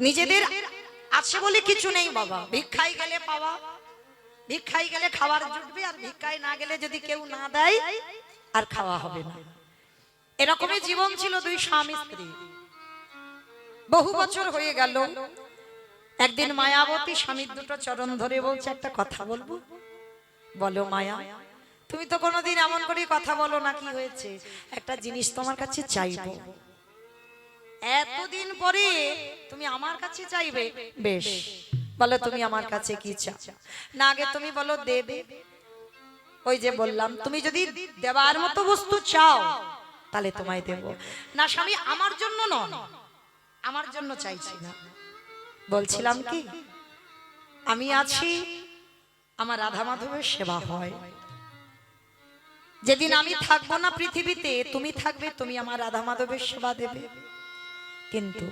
নিজেদের আছে বলে কিছু নেই বাবা, ভিক্ষায় গেলে পাওয়া, ভিক্ষায় গেলে খাবার জুটবে, আর ভিক্ষায় না গেলে যদি কেউ না দেয় আর খাওয়া হবে না। এরকমই জীবন ছিল দুই স্বামী স্ত্রী। বহু বছর হয়ে গেল। একদিন মায়াবতী স্বামীর দুটো চরণ ধরে বলছে, একটা কথা বলবো? বলো মায়া। তুমি তো কোনোদিন এমন করে কথা বলো না, কি হয়েছে? একটা জিনিস তোমার কাছে চাইবো। এতদিন পরে তুমি আমার কাছে চাইবে? বেশ, বলো তুমি আমার কাছে কি চাও? না, আগে তুমি বলো দেবে। ওই যে বললাম, তুমি যদি দেবার মতো বস্তু চাও তাহলে তোমায় দেব। না স্বামী, আমার জন্য নয়, আমার জন্য চাইছি না। বলছিলাম কি, আমি আছি, আমার রাধা মাধবের সেবা হয়। যেদিন আমি থাকবো না পৃথিবীতে, তুমি থাকবে, তুমি আমার রাধা মাধবের সেবা দেবে। কিন্তু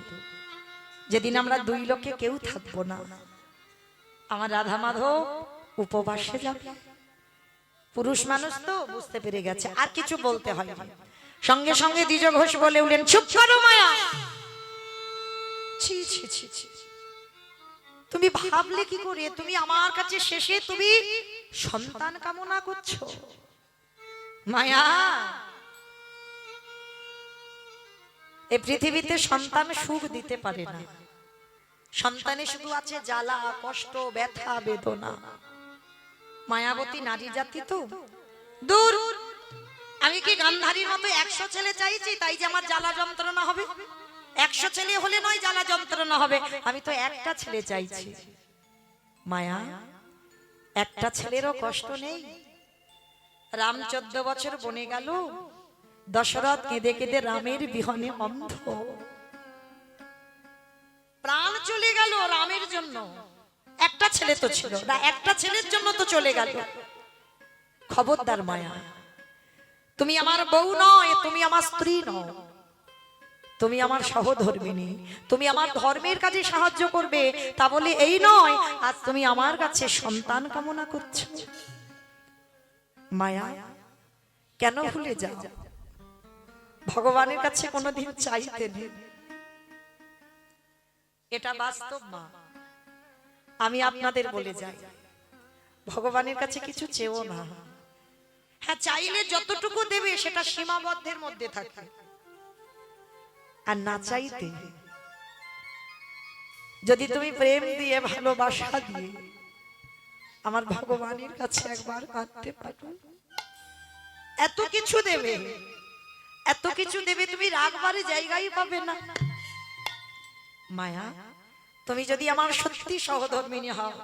যেদিন আমরা দুই লোকে কেউ থাকবো না, আমার রাধা মাধব উপবাসে যাবে। পুরুষ মানুষ তো বুঝতে পেরে গেছে, আর কিছু বলতে হয় না। সঙ্গে সঙ্গে দ্বিজ ঘোষ বলে উঠলেন, চুপ করো মায়া। ছি ছি ছি ছি, তুমি ভাবলে কি করে? তুমি আমার কাছে শেষে তুমি সন্তান কামনা করছো? মায়া, এই পৃথিবীতে সন্তান সুখ দিতে পারে না। সন্তানে শুধু আছে জ্বালা, কষ্ট, ব্যথা, বেদনা। মায়াবতী নারী জাতি তো দূর। আমি কি গান্ধারীর মতো 100 ছেলে চাইছি তাই যে আমার জ্বালা যন্ত্রণা হবে? 100 ছেলে হলে নয় জ্বালা যন্ত্রণা হবে, আমি তো একটা ছেলে চাইছি। মায়া, একটা ছেলেরও কষ্ট নেই? রাম 14 বছর বনে গেল, দশরথ কেঁদে কেঁদে রামের বিহনে অন্ধ। প্রাণ চলে গেল রামের জন্য। একটা ছেলে তো ছিল না, একটা ছেলের জন্য তো চলে গেল। খবরদার মায়া, তুমি আমার বউ নয়, তুমি আমার স্ত্রী নও, তুমি আমার সহধর্মিণী। তুমি আমার ধর্মের কাজে সাহায্য করবে, তা বলে এই নয় আজ তুমি আমার কাছে সন্তান কামনা করছো। মায়া, কেন ভুলে যাও? ভগবানের কাছে কোনোদিন চাইতে নেই, এটা বাস্তব মা। আমি আপনাদের বলে যাই, ভগবানের কাছে কিছু চেও না। হ্যাঁ, চাইলে যতটুকু দেবে সেটা সীমাবদ্ধের মধ্যে থাকে, আর না চাইতে যদি তুমি প্রেম দিয়ে, ভালোবাসা দিয়ে আমার ভগবানের কাছে একবার কাঁদতে পারো, এত কিছু দেবে, এত কিছু দেবে, তুমি রাগবারে জায়গায় পাবে না। মায়া, তুমি যদি আমার সত্যি সহধর্মিণী হও,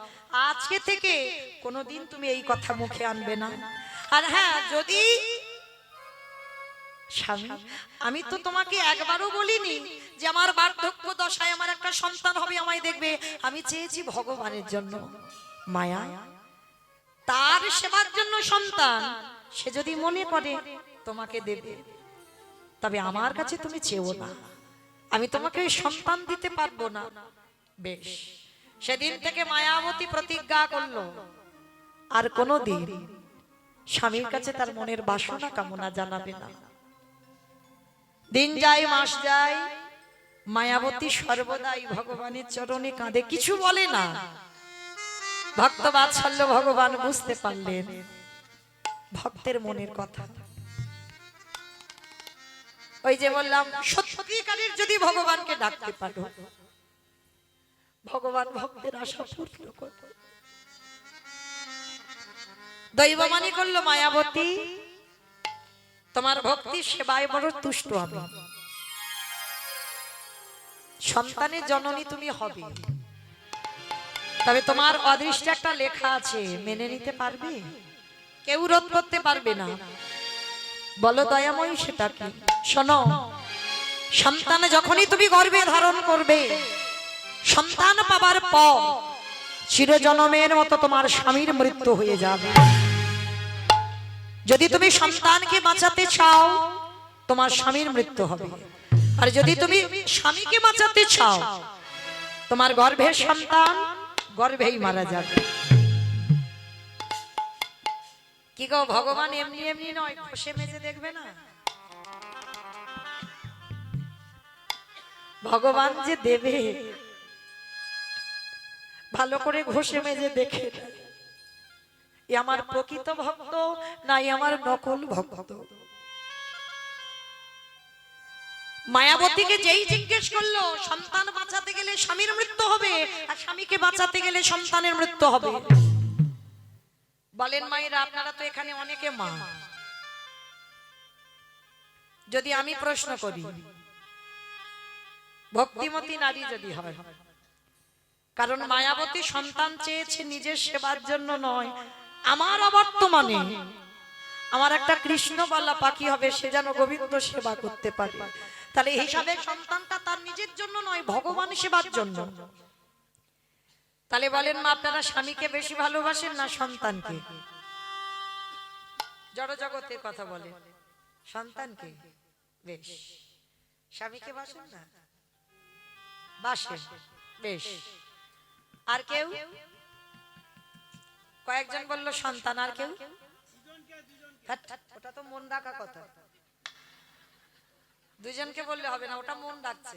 আজকে থেকে কোনোদিন তুমি এই কথা মুখে আনবে না। আর হ্যাঁ, যদি স্বামী, আমি তো তোমাকে একবারও বলিনি যে আমার বার্ধক্য দশায় আমার একটা সন্তান হবে, আমায় দেখবে। আমি চেয়েছি ভগবানের জন্য। মায়া, তার সেবার জন্য সন্তান সে যদি মনে করে তোমাকে দেবে, তবে আমার কাছে তুমি চেও না, আমি তোমাকে ওই সন্তান দিতে পারবো না। বেশ, সেদিন থেকে মায়াবতী প্রতিজ্ঞা করলো আর কোনোদিন স্বামীর কাছে তার মনের বাসনা কামনা জানাবে না। দিন যায়, মাস যায়, মায়াবতী সর্বদাই ভগবানের চরণে কাঁদে, কিছু বলে না। ভক্ত বাৎসল্য ভগবান বুঝতে পারলেন ভক্তের মনের কথা। ওই যে বললাম, সত্যিকারের যদি ভগবানকে ডাকতে পারো, ভগবান ভক্তের আশা পূর্ণ করবে। দৈববাণী করলো, মায়াবতী তোমার ভক্তি সেবায় বড় তুষ্ট হবে, সন্তানের জননী তুমি হবে, তবে তোমার অদৃষ্টে একটা লেখা আছে, মেনে নিতে পারবে? কেউ রোধ করতে পারবে না। বলো দয়াময়ী, সেটা কি? শোনো, সন্তান যখনই তুমি গর্ভে ধারণ করবে, সন্তান পাবার পর চিরজনমের মতো তোমার স্বামীর মৃত্যু হয়ে যাবে। যদি তুমি সন্তানকে বাঁচাতে চাও, তোমার স্বামীর মৃত্যু হবে। আর যদি তুমি স্বামীকে বাঁচাতে চাও, তোমার গর্ভের সন্তান গর্ভেই মারা যাবে। কি গো, ভগবান এমনি এমনি নয়, ঘষে মেজে দেখবে না। ভগবান যে দেবে ভালো করে ঘষে মেজে দেখে নেয়, এ আমার প্রকৃত ভক্ত না এ আমার নকল ভক্ত। মায়াবতীকে যেই জিজ্ঞেস করলো সন্তান বাঁচাতে গেলে স্বামীর মৃত্যু হবে আর স্বামীকে বাঁচাতে গেলে সন্তানের মৃত্যু হবে, বলেন মায়েরা আপনারা তো এখানে অনেকে মা, যদি আমি প্রশ্ন করি ভক্তিমতী নারী যদি হয়, কারণ মায়াবতী সন্তান চেয়েছে নিজের সেবার জন্য নয়, আমার অবর্তমানে আমার একটা কৃষ্ণ বলা পাখি হবে, সে যেন গোবিন্দ সেবা করতে পারে, তাহলে এই হিসাবে সন্তানটা তার নিজের জন্য নয় ভগবান সেবার জন্য। তাহলে বলেন মা আপনারা স্বামীকে বেশি ভালোবাসেন না সন্তানকে? জড় জগতের কথা বলে সন্তানকে বেশ, স্বামীকে বাসেন না? বাসেন বেশ। আর কেউ? কয়েকজন বললো সন্তান, আর কেউ? ওটা তো মন রাখা কথা, দুজনকে বললে হবে না, ওটা মন রাখছে।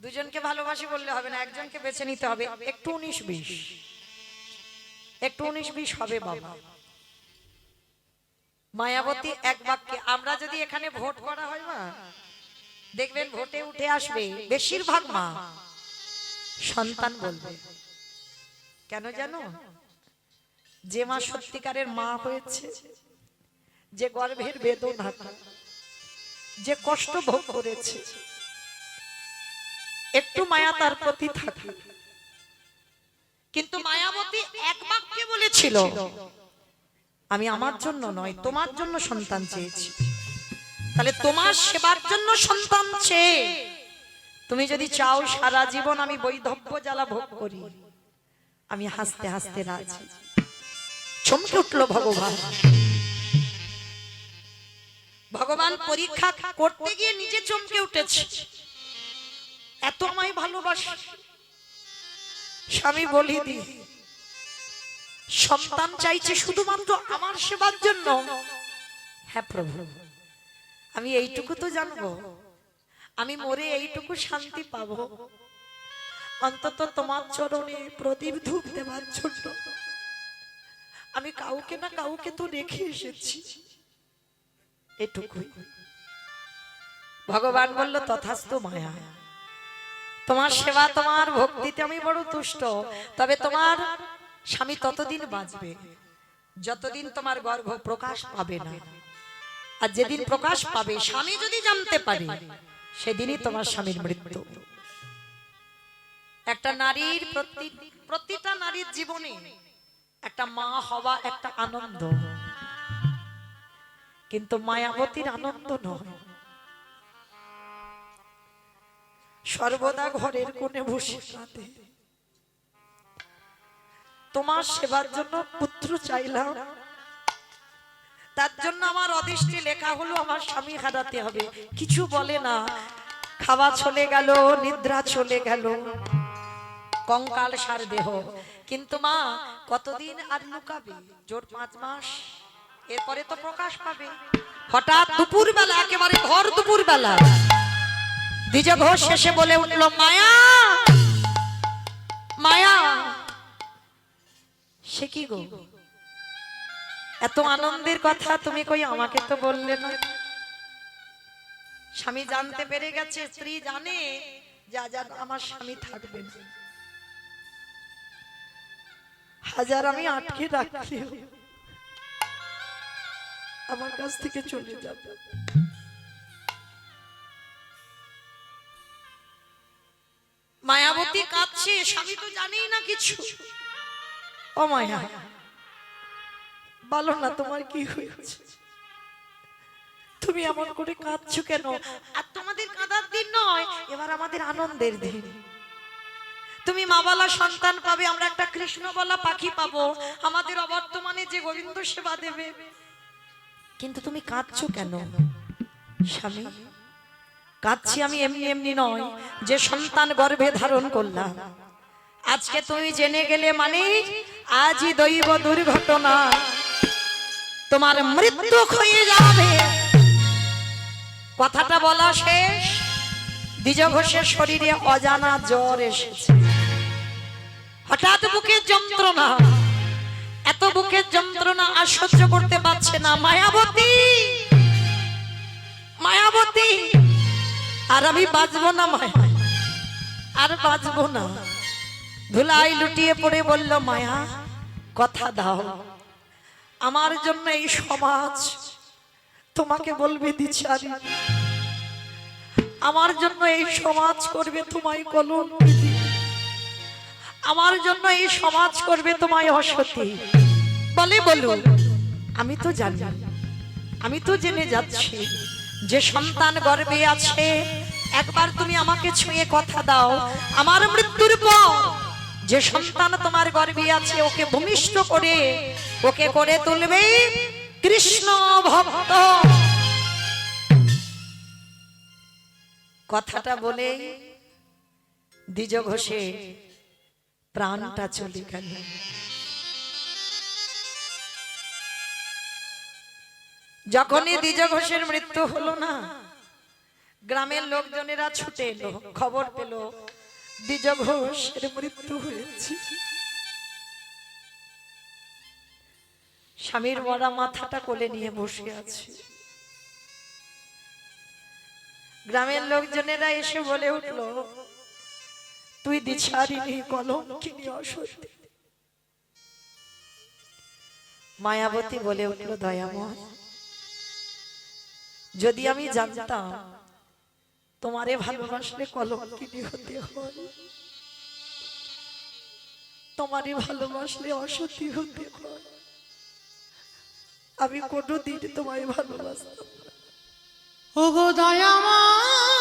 দুজনকে ভালোবাসি বললে হবে না, একজনকে বেছে নিতে হবে। একটু 19-20, একটু 19-20 হবে বাবা। মায়াবতী এক বাক্যে, আমরা যদি এখানে ভোট করা হয় না দেখবেন ভোটে উঠে আসবে বেশিরভাগ মা সন্তান বলবে। কেন জানো? যে মা সত্যিকারের মা হয়েছে, যে গর্ভের বেদনাটা, যে কষ্ট ভোগ করেছে, একটু মায়া তার প্রতি থাকে। কিন্তু মায়াবতী এক বাক্যে বলেছিল আমি আমার জন্য নয় তোমার জন্য সন্তান চেয়েছি। তাহলে তোমার সেবার জন্য সন্তান চেয়ে তুমি যদি চাও সারা জীবন আমি বৈধব্য জ্বালা ভোগ করি, আমি হাসতে হাসতে রাজি। চমকে উঠল ভগবান। ভগবান পরীক্ষা করতে গিয়ে নিজে চমকে উঠেছে, এত আমায় ভালোবাসে। স্বামী বলি দি সন্তান চাইছে শুধুমাত্র আমার সেবার জন্য। হ্যাঁ প্রভু, আমি এইটুকু তো জানবো, আমি মরে এইটুকু শান্তি পাবো, অন্তত তোমার চরণে প্রদীপ ধূপ দেওয়ার জন্য আমি কাউকে না কাউকে তো রেখে এসেছি, এটুকুই। ভগবান বলল তথাস্তু মায়া, তোমার সেবা তোমার ভক্তিতে আমি বড় তুষ্ট, তবে তোমার স্বামী ততদিন বাঁচবে যতদিন তোমার গর্ভ প্রকাশ পাবে না। আর যেদিন প্রকাশ পাবে স্বামী যদি জানতে পারে সেদিনই তোমার স্বামীর মৃত্যু। একটা নারীর প্রতিটা নারীর জীবনে একটা মা হওয়া একটা আনন্দ, কিন্তু মায়াবতীর আনন্দ নয়। সর্বদা ঘরের কোণে বসে কাঁদে, তোমার সেবার জন্য পুত্র চাইলাম, তার জন্য আমার অদৃষ্টে লেখা হলো আমার স্বামী হারাতে হবে। কিছু বলে না, খাওয়া চলে গেল, নিদ্রা চলে গেল, কঙ্কাল সার দেহ। কিন্তু মা কতদিন আর লুকাবে? জোর 5 মাস, এরপরে তো প্রকাশ পাবে। হঠাৎ দুপুর বেলা, একেবারে ভর দুপুর বেলা দ্বিজ ঘোষ শেষে বলে উঠল মায়া, মায়া। সে কি গো, এত আনন্দের কথা তুমি কই আমাকে তো বললে না? স্বামী জানতে পেরে গেছে, স্ত্রী জানে যে আজ আমার স্বামী থাকবে না। হাজার আমি আটকে রাখি আমার কাছ থেকে চলে যাবে। মায়াবতী কাঁদছে, স্বামী তো জানেই না কিছু। ও মায়া, বলো না তোমার কি হয়েছে, তুমি এমন করে কাঁদছো কেন? আর তোমাদের কাঁদার দিন নয়, এবার আমাদের আনন্দের দিন। তুমি মা বলা সন্তান পাবে, আমরা একটা কৃষ্ণ বলা পাখি পাবো, আমাদের অবর্তমানে যে গোবিন্দ সেবা দেবে। কিন্তু তুমি কাঁদছো কেন? স্বামী, কাঁদছি আমি এমনি এমনি নয়, যে সন্তান গর্ভে ধারণ করলাম আজকে তুমি জেনে গেলে মানে আজই দৈব দুর্ঘটনা, তোমার মৃত্যু হয়ে যাবে। কথাটা বলা শেষ, দ্বিজ ঘোষের শরীরে অজানা জ্বর এসেছে। হঠাৎ বুকের যন্ত্রণা, এত বুকের যন্ত্রণা আর সহ্য করতে পারছে না। মায়াবতী, মায়াবতী, আর আমি বাঁচবো না মায়া, আর বাঁচবো না। ধুলাই লুটিয়ে পড়ে বলল, মায়া কথা দাও, আমার জন্য এই সমাজ তোমাকে বলবে দ্বিচারী, আমার জন্য এই সমাজ করবে তোমায় কলঙ্কিনী, আমার জন্য এই সমাজ করবে তোমায় অসতী। বলে বলুন, আমি তো জানি, আমি তো জেনে যাচ্ছি যে সন্তান গর্ভে আছে, একবার তুমি আমাকে ছুঁয়ে কথা দাও, আমার মৃত্যুর পর যে সন্তান তোমার গর্ভে আছে ওকে ভূমিষ্ঠ করে ওকে করে তুলবে কৃষ্ণ ভক্ত। কথাটা বলে দ্বিজ ঘোষে প্রাণটা চলে গেল। যখনই দ্বিজ ঘোষের মৃত্যু হলো না, গ্রামের লোকজনেরা ছুটে এলো, খবর পেল দ্বিজ ঘোষের মৃত্যু হয়েছে। স্বামীর মরা মাথাটা কোলে নিয়ে বসে আছে। গ্রামের লোকজনেরা এসে বলে উঠল, তুই দ্বিচারিণী, কলঙ্কিনী, অসতী। মায়াবতী বলে উঠল, দয়াময়, যদি আমি জানতাম তোমারে ভালোবাসলে কলঙ্কিনী হতে হয়, তোমারে ভালোবাসলে অসতী হতে হয়, আমি কোনোদিন তোমায় ভালোবাসতাম। ওগো দয়াময়,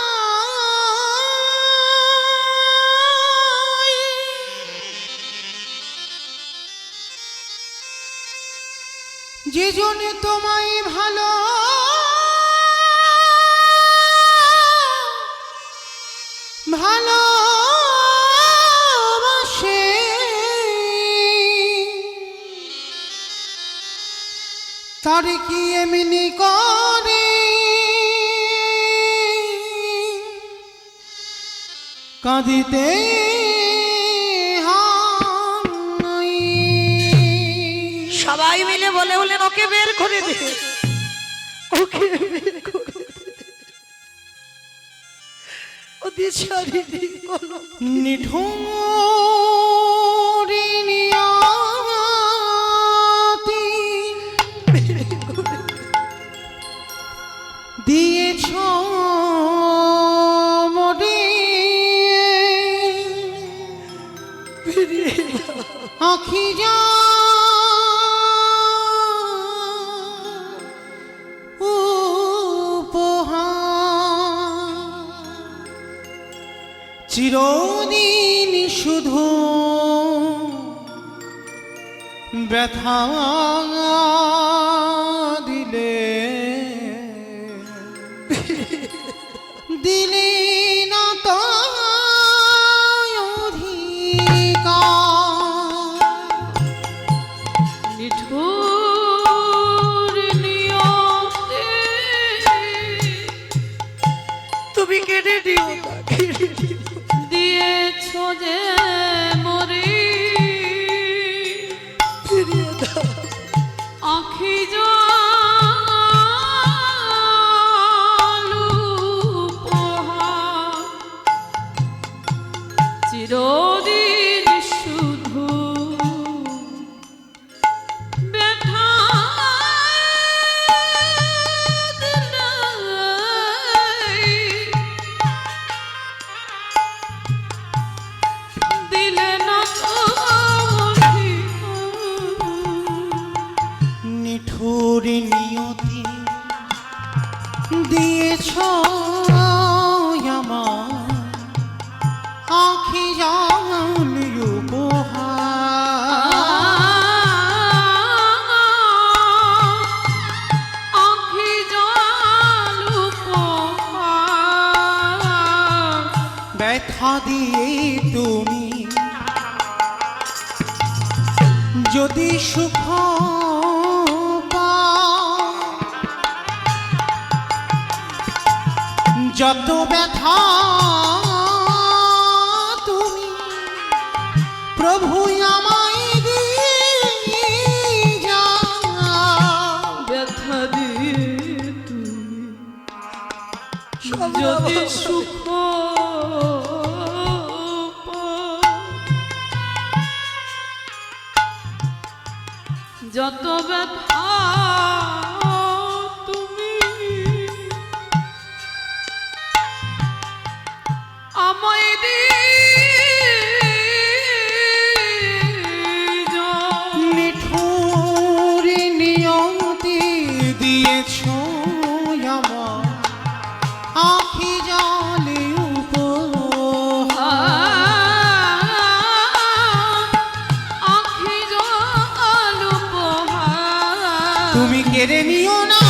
যে জনে তোমায় ভালো ভালোবাসে, তার কি এমনি করে কাঁদিতে হয়? সবাই মিলে বলে বলেন, ওকে বের করে দে, ওকে বের করে দে। ও দ্বিচারিণী, কলঙ্কিনী, নিঠুরিণী আতি দিয়েছ মরে, আখি যা চিরদিন শুধু ব্যথা দিলে, দিলে না তো তুমি কেটে দিও, কেটে দিও। দিয়েছ যে মরে, ফিরিয়ে দাও। আখি জালু পোহার, চিরদিন শুধু ব্যথা দিলে না নিঠুরি নিয়তি দিয়েছ আমার আখি জাল উপহার, আখি জাল উপহার, ব্যথা দিয়ে তুমি যদি সুখ পাও, যত ব্যথা তুমি প্রভু আমায় দিয়ে যাও ব্যথা দিয়ে তুমি যদি সুখ পাও, যত ব্যথা তুমি আমায় দিয়ে যাও। নিঠুর নিয়তি দিয়েছ আমার আখি জলে আখি জল উপহার তুমি কেড়ে নিও না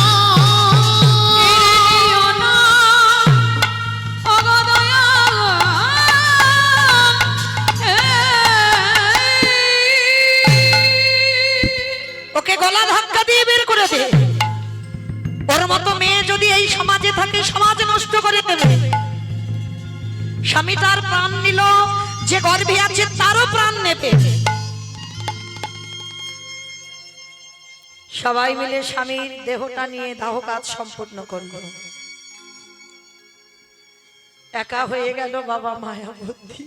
নিও না, ওগো দয়াল। ওকে গলা ধাক্কা দিয়ে বের করে দে। ওর মতো মেয়ে যদি এই সমাজে থাকে সমাজ নষ্ট করে দেবে। স্বামী তার প্রাণ নিল, যে গর্ভে আছে তারও প্রাণ নেবে। সবাই মিলে স্বামীর দেহটা নিয়ে দাহ কাজ সম্পূর্ণ করলো। একা হয়ে গেল বাবা মায়াবতী।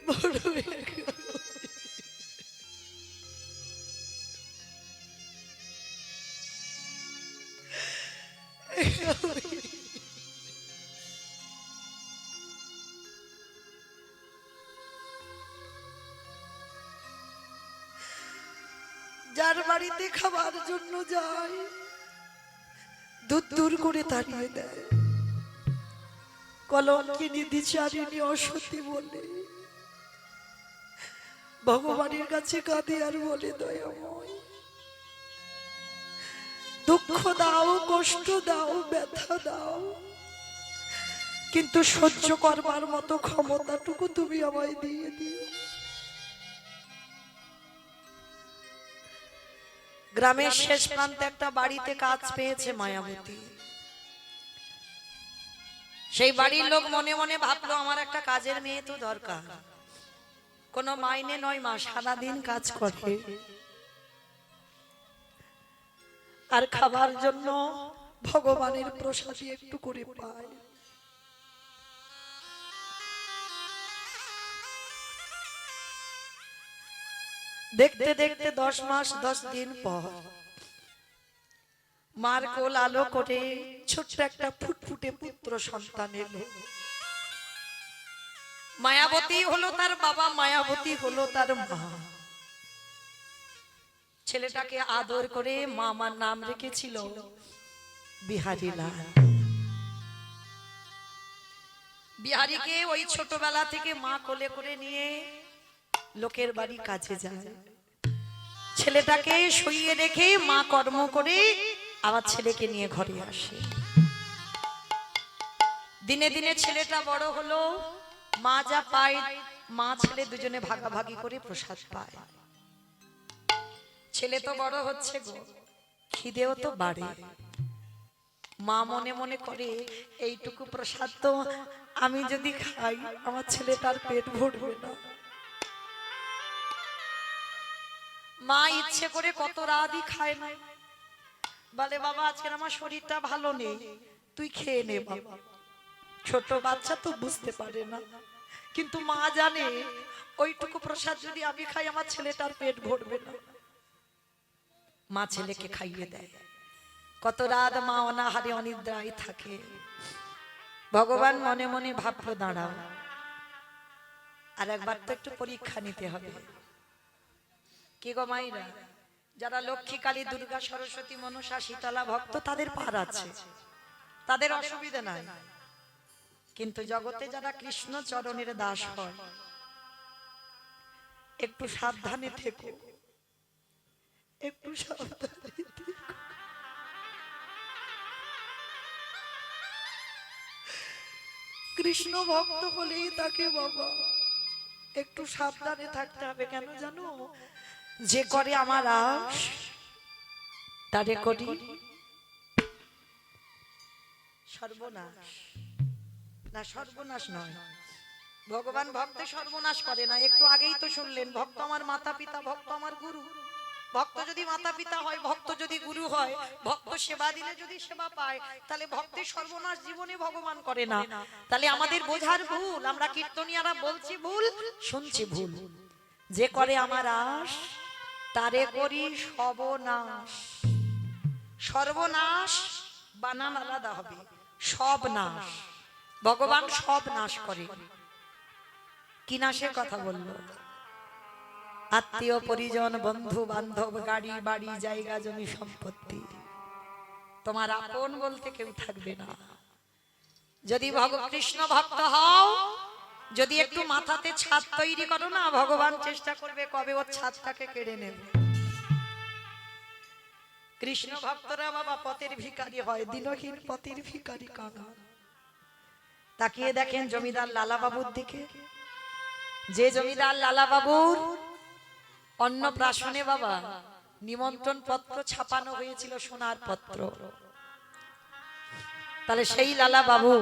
বড় হয়ে গেল। যার বাড়িতে খাবার জন্য যায় দূর দূর করে তাড়িয়ে দেয়, কলঙ্কিনী দ্বিচারিণী অসতী বলে ভগবানের কাছে কাঁদে আর বলে, দয়াময় দুঃখ দাও, কষ্ট দাও, ব্যথা দাও, কিন্তু সহ্য করবার মতো ক্ষমতাটুকু তুমি আমায় দিয়ে দিও। গ্রামের শেষ প্রান্তে একটা বাড়িতে কাজ পেয়েছে মায়াবতী। সেই বাড়ির লোক মনে মনে ভাবলো আমার একটা কাজের মেয়ে তো দরকার। কোনো মাইনে নয়, মা সারাদিন কাজ করে আর খাবার জন্য ভগবানের প্রসাদী একটু করে পায়। দেখতে দেখতে 10 মাস 10 দিন পর মার কোল আলো করে ছোট্ট একটা ফুটফুটে পুত্র সন্তান এলো। মায়াবতী হলো তার বাবা, মায়াবতী হলো তার মা। ছেলেটাকে আদর করে মা আমার নাম রেখেছিল বিহারীলাল। বিহারীকে ওই ছোটবেলা থেকে মা কোলে করে নিয়ে লোকের বাড়ি কাজে যায়। ছেলেটাকে শুইয়ে রেখে মা কর্ম করে আবার ছেলেকে নিয়ে ঘরে আসে। দিনে দিনে ছেলেটা বড় হলো, মা যা পায় মা ছেলে দুজনে ভাগাভাগি করে প্রসাদ পায়। ছেলে তো বড় হচ্ছে গো, খিদেও তো বাড়ে। মা মনে মনে করে এইটুকু প্রসাদ তো আমি যদি খাই আমার ছেলেটার পেট ভরবে না। মা ইচ্ছে করে কত রাতই খায় না, বলে বাবা আজকে আমার শরীরটা ভালো নেই, তুই খেয়ে নে বাবা। ছোট বাচ্চা তো বুঝতে পারে না, কিন্তু মা জানে ওইটুকু প্রসাদ যদি আমি খাই আমার ছেলেটার পেট ভরবে না। মা ছেলেকে খাইয়ে দেয়। কত রাত মা অনাহারে অনিদ্রায় থাকে। ভগবান মনে মনে ভাবলো দাঁড়াও, আর একবার তো একটু পরীক্ষা নিতে হবে। কি গো মাইরা, যারা লক্ষ্মী, কালী, দুর্গা, সরস্বতী, মনসা, শীতলা ভক্ত তাদের পার আছে, তাদের অসুবিধা নাই। কিন্তু জগতে যারা কৃষ্ণ চরণের দাস হয় একটু সাবধানে থেকো, একটু সাবধানে থেকো। কৃষ্ণ ভক্ত বলেই তাকে বাবা একটু সাবধানে থাকতে হবে। কেন জানো, যে করে আমার আশ তারে করি সর্বনাশ না, সর্বনাশ নয়, ভগবান ভক্তের সর্বনাশ করে না। একটু আগেই তো শুনলেন, ভক্ত আমার মাতা পিতা, ভক্ত আমার গুরু। ভক্ত যদি মাতা পিতা হয়, ভক্ত যদি গুরু হয়, ভক্ত সেবা দিলে যদি সেবা পায়, তাহলে ভক্তের সর্বনাশ জীবনে ভগবান করে না। তাহলে আমাদের বোঝার ভুল, আমরা কীর্তনিয়ারা বলছি ভুল, শুনছি ভুল। যে করে আমার আশ, তারে করি সর্বনাশ। সর্বনাশ বানান আলাদা হবে, সব নাশ। ভগবান সব নাশ করে। কি নাশের কথা বললো? আত্মীয় পরিজন, বন্ধু বান্ধব, গাড়ি বাড়ি, জায়গা জমি সম্পত্তি, তোমার আপন বলতে কেউ থাকবে না। যদি কৃষ্ণ ভক্ত হও, যদি একটু মাথাতে ছাদ তৈরি করো না, ভগবান চেষ্টা করবে কবে ওর ছাদটাকে কেড়ে নেবে। কৃষ্ণ ভক্তরা বাবা পথের ভিখারি হয়, দিনহীন পথের ভিখারি কাঙাল। তাকিয়ে দেখেন জমিদার লালা বাবুর দিকে। যে জমিদার লালা বাবুর অন্নপ্রাশনে বাবা নিমন্ত্রণ পত্র ছাপানো হয়েছিল, সোনার পত্র, তাহলে সেই লালা বাবু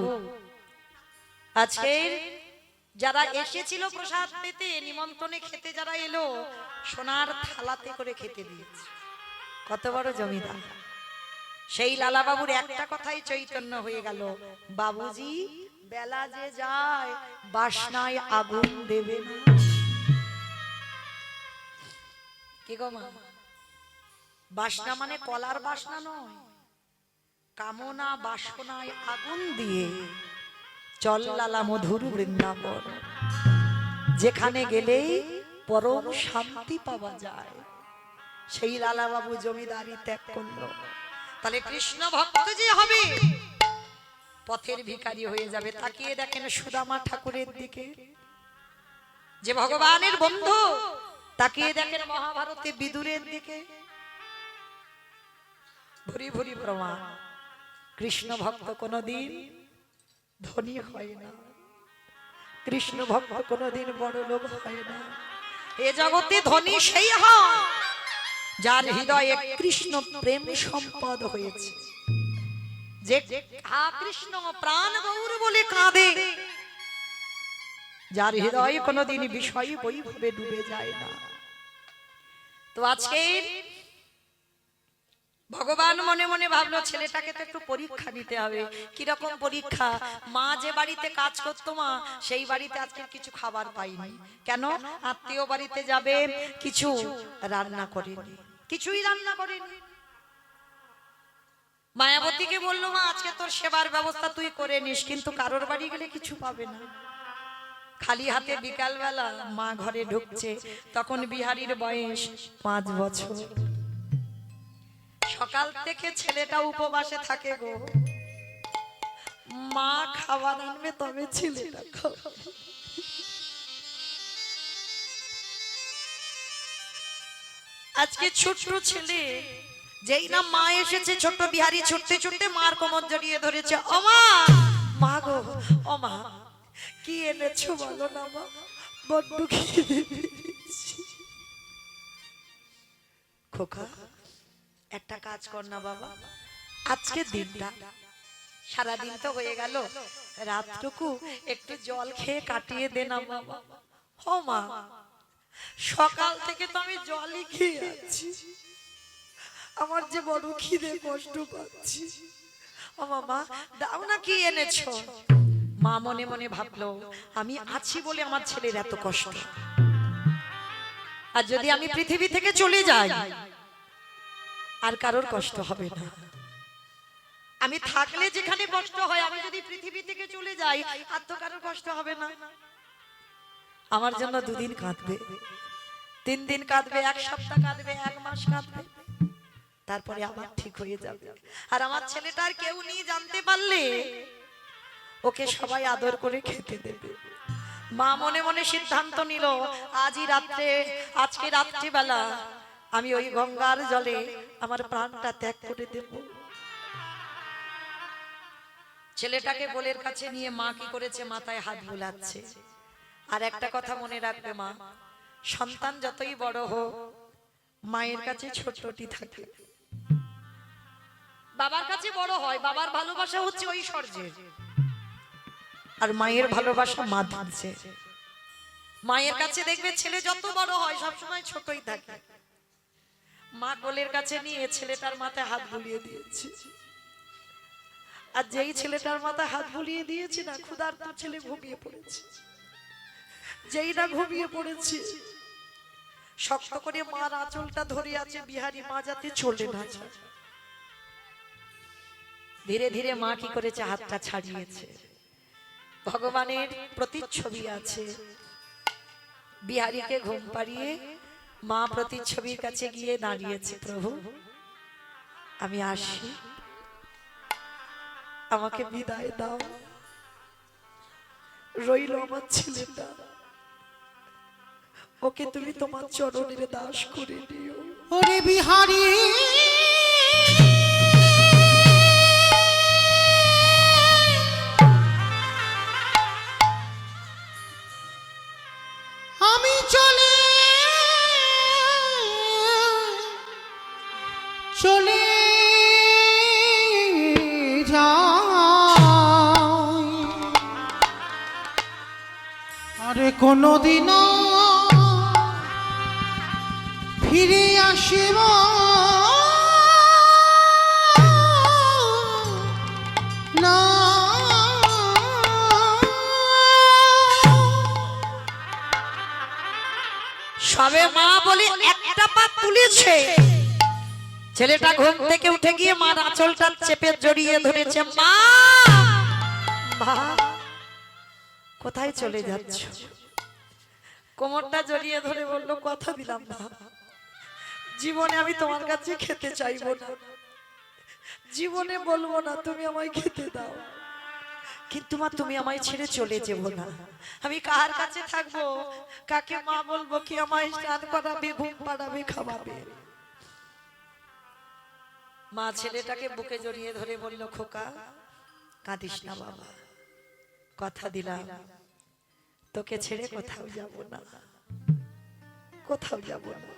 আজকে যারা এসেছিল প্রসাদ পেতে, নিমন্ত্রণে খেতে যারা এলো, সোনার থালাতে করে খেতে দিয়েছে। কত বড় জমিদার! সেই লালা বাবুর একটা কথাই চৈতন্য হয়ে গেল, বাবুজি বেলা যে যায় বাসনায় আগুন দেবে না। কি গো মা, বাসনা মানে কলার বাসনা নয়, কামনা বাসনায় আগুন দিয়ে চল লালা মধুর বৃন্দাবন, যেখানে গেলেই পরম শান্তি পাওয়া যায়। সেই লালা বাবু জমিদারি ত্যাগ করলো। তাহলে কৃষ্ণ ভক্ত যে হবে পথের ভিখারি হয়ে যাবে। তাকিয়ে দেখেন সুদামা ঠাকুরের দিকে, যে ভগবানের বন্ধু। তাকিয়ে দেখেন মহাভারতে বিদুরের দিকে। ভুরি ভুরি প্রমাণ, কৃষ্ণ ভক্ত কোনদিন ধনী হয় না, কৃষ্ণ ভক্ত কোনদিন বড় লোক হয় না। এ জগতে ধনী সেই হয় যার হৃদয়ে কৃষ্ণ প্রেম সম্পদ হয়েছে, যে হা কৃষ্ণ প্রাণ গৌর বলে কাঁদে, যার হৃদয়ে কোনদিন বিষয় বৈভবে ডুবে যায় না। তো আজকে ভগবান মনে মনে ভাবলো ছেলেটাকে তো একটু পরীক্ষা নিতে হবে। কিরকম পরীক্ষা? মা যে বাড়িতে কাজ করতো মা, সেই বাড়িতে আজকে কিছু খাবার পাইনি। কেন? আত্মীয় বাড়িতে যাবে, কিছু রান্না করেনি, কিছুই রান্না করেনি। মায়াবতীকে বললো, মা আজকে তোর সেবার ব্যবস্থা তুই করে নিস, কিন্তু কারোর বাড়ি গেলে কিছু পাবে না। খালি হাতে বিকালবেলা মা ঘরে ঢুকছে, তখন বিহারীর বয়স 5 বছর। সকাল থেকে ছেলেটা উপবাসে থাকে গো, মা খাবার আনবে তবে ছেলেটা খাবে। আজকে ছোট্ট ছেলে, যেই না মা এসেছে, ছোট্ট বিহারী ছুটতে ছুটতে মার কোমর জড়িয়ে ধরেছে। ও মা, মা গো, ও মা কি এনেছো বলো না মা, বড্ড খিদে পেয়েছে। খোকা একটা কাজ কর না বাবা, আজকে দিনটা, সারাদিন তো হয়ে গেল, রাতটুকু একটু জল খেয়ে কাটিয়ে দে না বাবা। ও মা, সকাল থেকে তো আমি জলই খেয়ে আছি, আমার যে বড় খিদে, কষ্ট পাচ্ছি। ও মামা দাও না, কি এনেছো? মা মনে মনে ভাবলো, আমি আছি বলে আমার ছেলের এত কষ্ট, আর যদি আমি পৃথিবী থেকে চলে যাই আর কারোর কষ্ট হবে না। আমি থাকলে যেখানে কষ্ট হয়, আমি যদি পৃথিবী থেকে চলে যাই আর তো কারোর কষ্ট হবে না। আমার জন্য 2 দিন কাঁদবে, 3 দিন কাঁদবে, 1 সপ্তাহ কাঁদবে, 1 মাস কাঁদবে, তারপরে আবার ঠিক হয়ে যাবে। আর আমার ছেলেটার কেউ নেই জানতে পারলে ওকে সবাই আদর করে খেতে দেবে। মা মনে মনে সিদ্ধান্ত নিল, আজই রাত্রে, আজকে রাত্রিবেলা আমি ওই গঙ্গার জলে আমার প্রাণটা ত্যাগ করে দেব। ছেলেটাকে কোলের কাছে নিয়ে মা কি করেছে, মাথায় হাত বুলাচ্ছে। আর একটা কথা মনে রাখবে মা, সন্তান যতই বড় হোক মায়ের কাছে ছোটটি থাকে। বাবার কাছে বড় হয়, বাবার ভালোবাসা হচ্ছে ঐশ্বর্যের, আর মায়ের ভালোবাসা মা দিচ্ছে। মায়ের কাছে দেখবে ছেলে যত বড় হয় সবসময় ছোটই থাকে। মা কোলের কাছে নিয়ে ছেলেটার মাথায় হাত বুলিয়ে দিয়েছে, আর যেই ছেলেটার মাথায় হাত বুলিয়ে দিয়েছে না, ক্ষুধার্ত ছেলে ঘুমিয়ে পড়েছে। যেই না ঘুমিয়ে পড়েছে, শক্ত করে মার আঁচলটা ধরে আছে বিহারী মা যাতে চলে না যায়। ধীরে ধীরে মা কি করেছে, হাতটা ছাড়িয়েছে। ভগবানের প্রতিচ্ছবি আছে। বিহারীকে ঘুম পাড়িয়ে মা প্রতিচ্ছবির কাছে গিয়ে দাঁড়িয়েছে, প্রভু আমি আসি, আমাকে বিদায় দাও, রইল আমার ছেলেটা, ওকে তুমি তোমার চরণের দাস করে দিও। ওরে বিহারী আমি চলে চলে যাই, আরে কোনদিনও ফিরে আসিব না। সবে মা বলে একটা পা তুলেছে, ছেলেটা ঘুম থেকে উঠে গিয়ে মার আঁচলটা চেপে জড়িয়ে ধরেছে। মা, মা কোথায় চলে যাচ্ছ? কোমরটা জড়িয়ে ধরে বলল, কথা দিলাম না, জীবনে আমি তোমার কাছে খেতে চাইবো না, জীবনে বলবো না তুমি আমায় খেতে দাও, কিন্তু মা তুমি আমায় ছেড়ে চলে যেও না। আমি কার কাছে থাকবো, কাকে মা বলবো, কি আমায় স্নান করাবে, ঘুম পাড়াবে, খাওয়াবে? মা ছেলেটাকে বুকে জড়িয়ে ধরে বলল, খোকা কাঁদিস না বাবা, কথা দিলাম তোকে ছেড়ে কোথাও যাব না, কোথাও যাব না,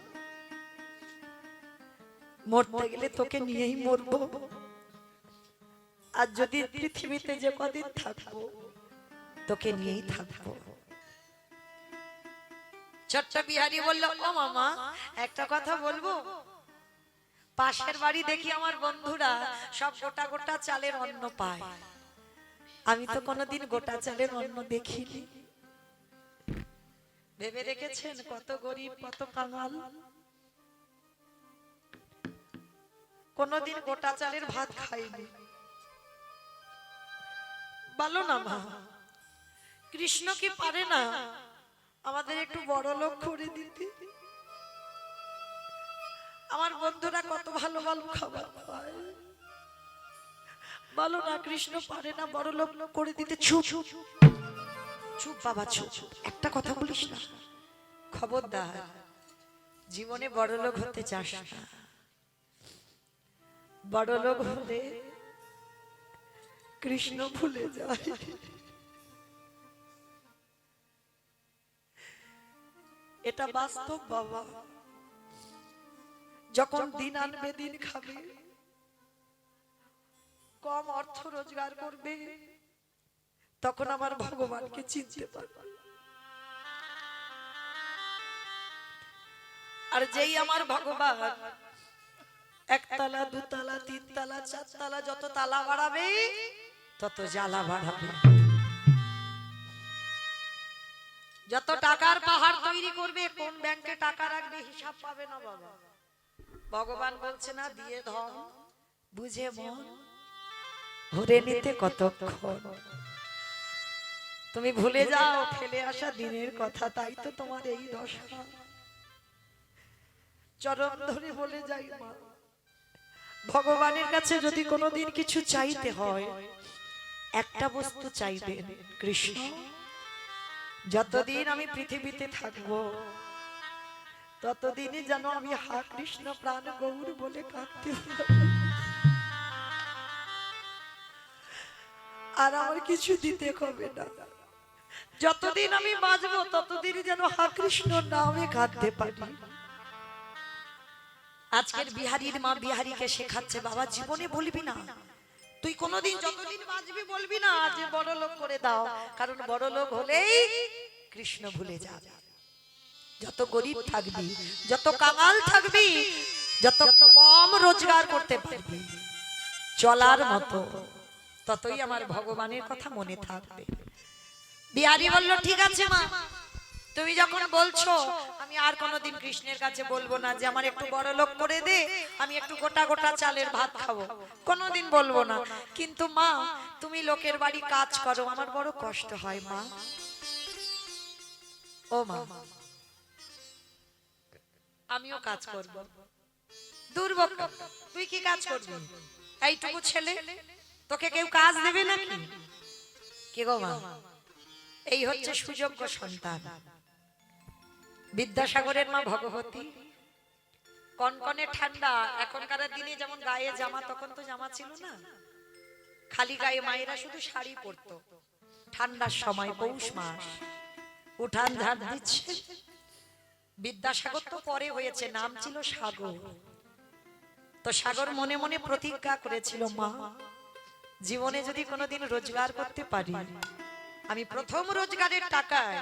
মরতে গেলে তোকে নিয়েই মরবো, আর যদি পৃথিবীতে যে কদিন থাকবো তোকে নিয়েই থাকবো। ছোট্ট বিহারী বলল, ও মামা একটা কথা বলবো? পাশের বাড়ি দেখি আমার বন্ধুরা সব গোটা গোটা চালের অন্ন পায়, আমি তো কোনোদিন গোটা চালের অন্ন দেখিনি। ভেবে দেখেছেন কত গরিব, কত কাঙাল, কোনোদিন গোটা চালের ভাত খাইনি। বলো না মা, কৃষ্ণ কি পারে না আমাদের একটু বড় লোক করে দিতে? আমার বন্ধুরা কত ভালো ভালো খাবার পায়, বলো না কৃষ্ণ পারে না বড় লোক করে দিতে? চুপ চুপ বাবা চুপ, একটা কথা বলিস না, খবরদার জীবনে বড় লোক হতে চাস না। বড় লোক হলে কৃষ্ণ ভুলে যায়। এটা বাস্তব বাবা, যখন দিন আনবে দিন খাবে, কম অর্থ রোজগার করবে, তখন আমার ভগবানকে চিনতে পারবে। আর যেই আমার ভগবান একতলা, দুতলা, তিনতলা, চারতলা যত তালা বাড়াবে তত জ্বালা বাড়াবে। যত টাকার পাহাড় তৈরি করবে, কোন ব্যাংকে টাকা রাখবে হিসাব পাবে না বাবা। ভগবান বলছে না, দিয়ে ধন বুঝে মন ভরে নিতে কতক্ষণ। তুমি ভুলে যাও ফেলে আসা দিনের কথা, তাই তো তোমার এই দশা। চরণ ধরে বলে যাই মা, ভগবানের কাছে যদি কোনোদিন কিছু চাইতে হয়, একটা বস্তু চাইবেন, কৃষ্ণ যতদিন আমি পৃথিবীতে থাকবো ততদিনই যেন আমি হা কৃষ্ণ প্রাণ গৌর বলে কাঁদতে পারি, আর আমার কিছু দিতে হবে না। যতদিন আমি বাঁচবো ততদিনই যেন হা কৃষ্ণ নামে কাঁদতে পারি। আজকের বিহারীর মা বিহারীকে শেখাচ্ছে, বাবা জীবনে বলবি না, তুই কোনোদিন যতদিন বাঁচবি বলবি না যে বড় লোক করে দাও, কারণ বড় লোক হলেই কৃষ্ণ ভুলে যাবে। যত গরিব থাকবি, যত কাঙাল থাকবি, যত কম রোজগার করতে পারবি চলার মতো, ততই আমার ভগবানের কথা মনে থাকবে। বিহারী বলল, ঠিক আছে মা, তুমি যখন বলছো আমি আর কোনোদিন কৃষ্ণের কাছে বলবো না যে আমার একটু বড় লোক করে দে, আমি একটু গোটা গোটা চালের ভাত খাবো, কোনোদিন বলবো না। কিন্তু মা, তুমি লোকের বাড়ি কাজ করো, আমার বড় কষ্ট হয় মা। ও মা, আমিও কাজ করব। দুর্ভোগ, তুই কি কাজ করবি? এইটুকু ছেলে, তোকে কেউ কাজ দেবে নাকি? কি গো মা, এই হচ্ছে সুযোগ্য সন্তান। বিদ্যাসাগরের মা ভগবতী, কনকনে ঠান্ডা, এখনকার দিনে যেমন গায়ে জামা, তখন তো জামা ছিল না, খালি গায়ে মায়েরা শুধু শাড়ি পরতো। ঠান্ডার সময় পৌষ মাস, উঠান ঝাড় দিচ্ছে। বিদ্যাসাগর তো পরে হয়েছে, নাম ছিল সাগর। তো সাগর মনে মনে প্রতিজ্ঞা করেছিল, মা জীবনে যদি কোনোদিন রোজগার করতে পারি, আমি প্রথম রোজগারের টাকায়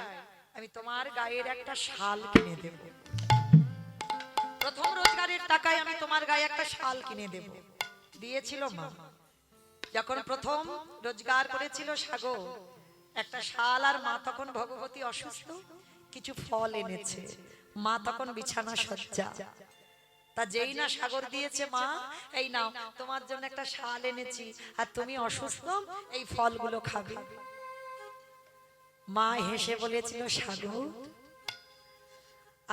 আমি তোমার গায়ের একটা শাল কিনে দেব। প্রথম রোজগারের টাকায় আমি তোমার গায়ে একটা শাল কিনে দেব। দিয়েছিল মা। যখন প্রথম রোজগার করেছিল সাগর একটা শাল, আর মা তখন ভগবতী অসুস্থ, কিছু ফল এনেছে, মা তখন বিছানা সজ্জা। তা যেই না সাগর দিয়েছে, মা এই নাও তোমার জন্য একটা শাল এনেছি, আর তুমি অসুস্থ, এই ফলগুলো খাবে। মা হেসে বলেছিল, সাগর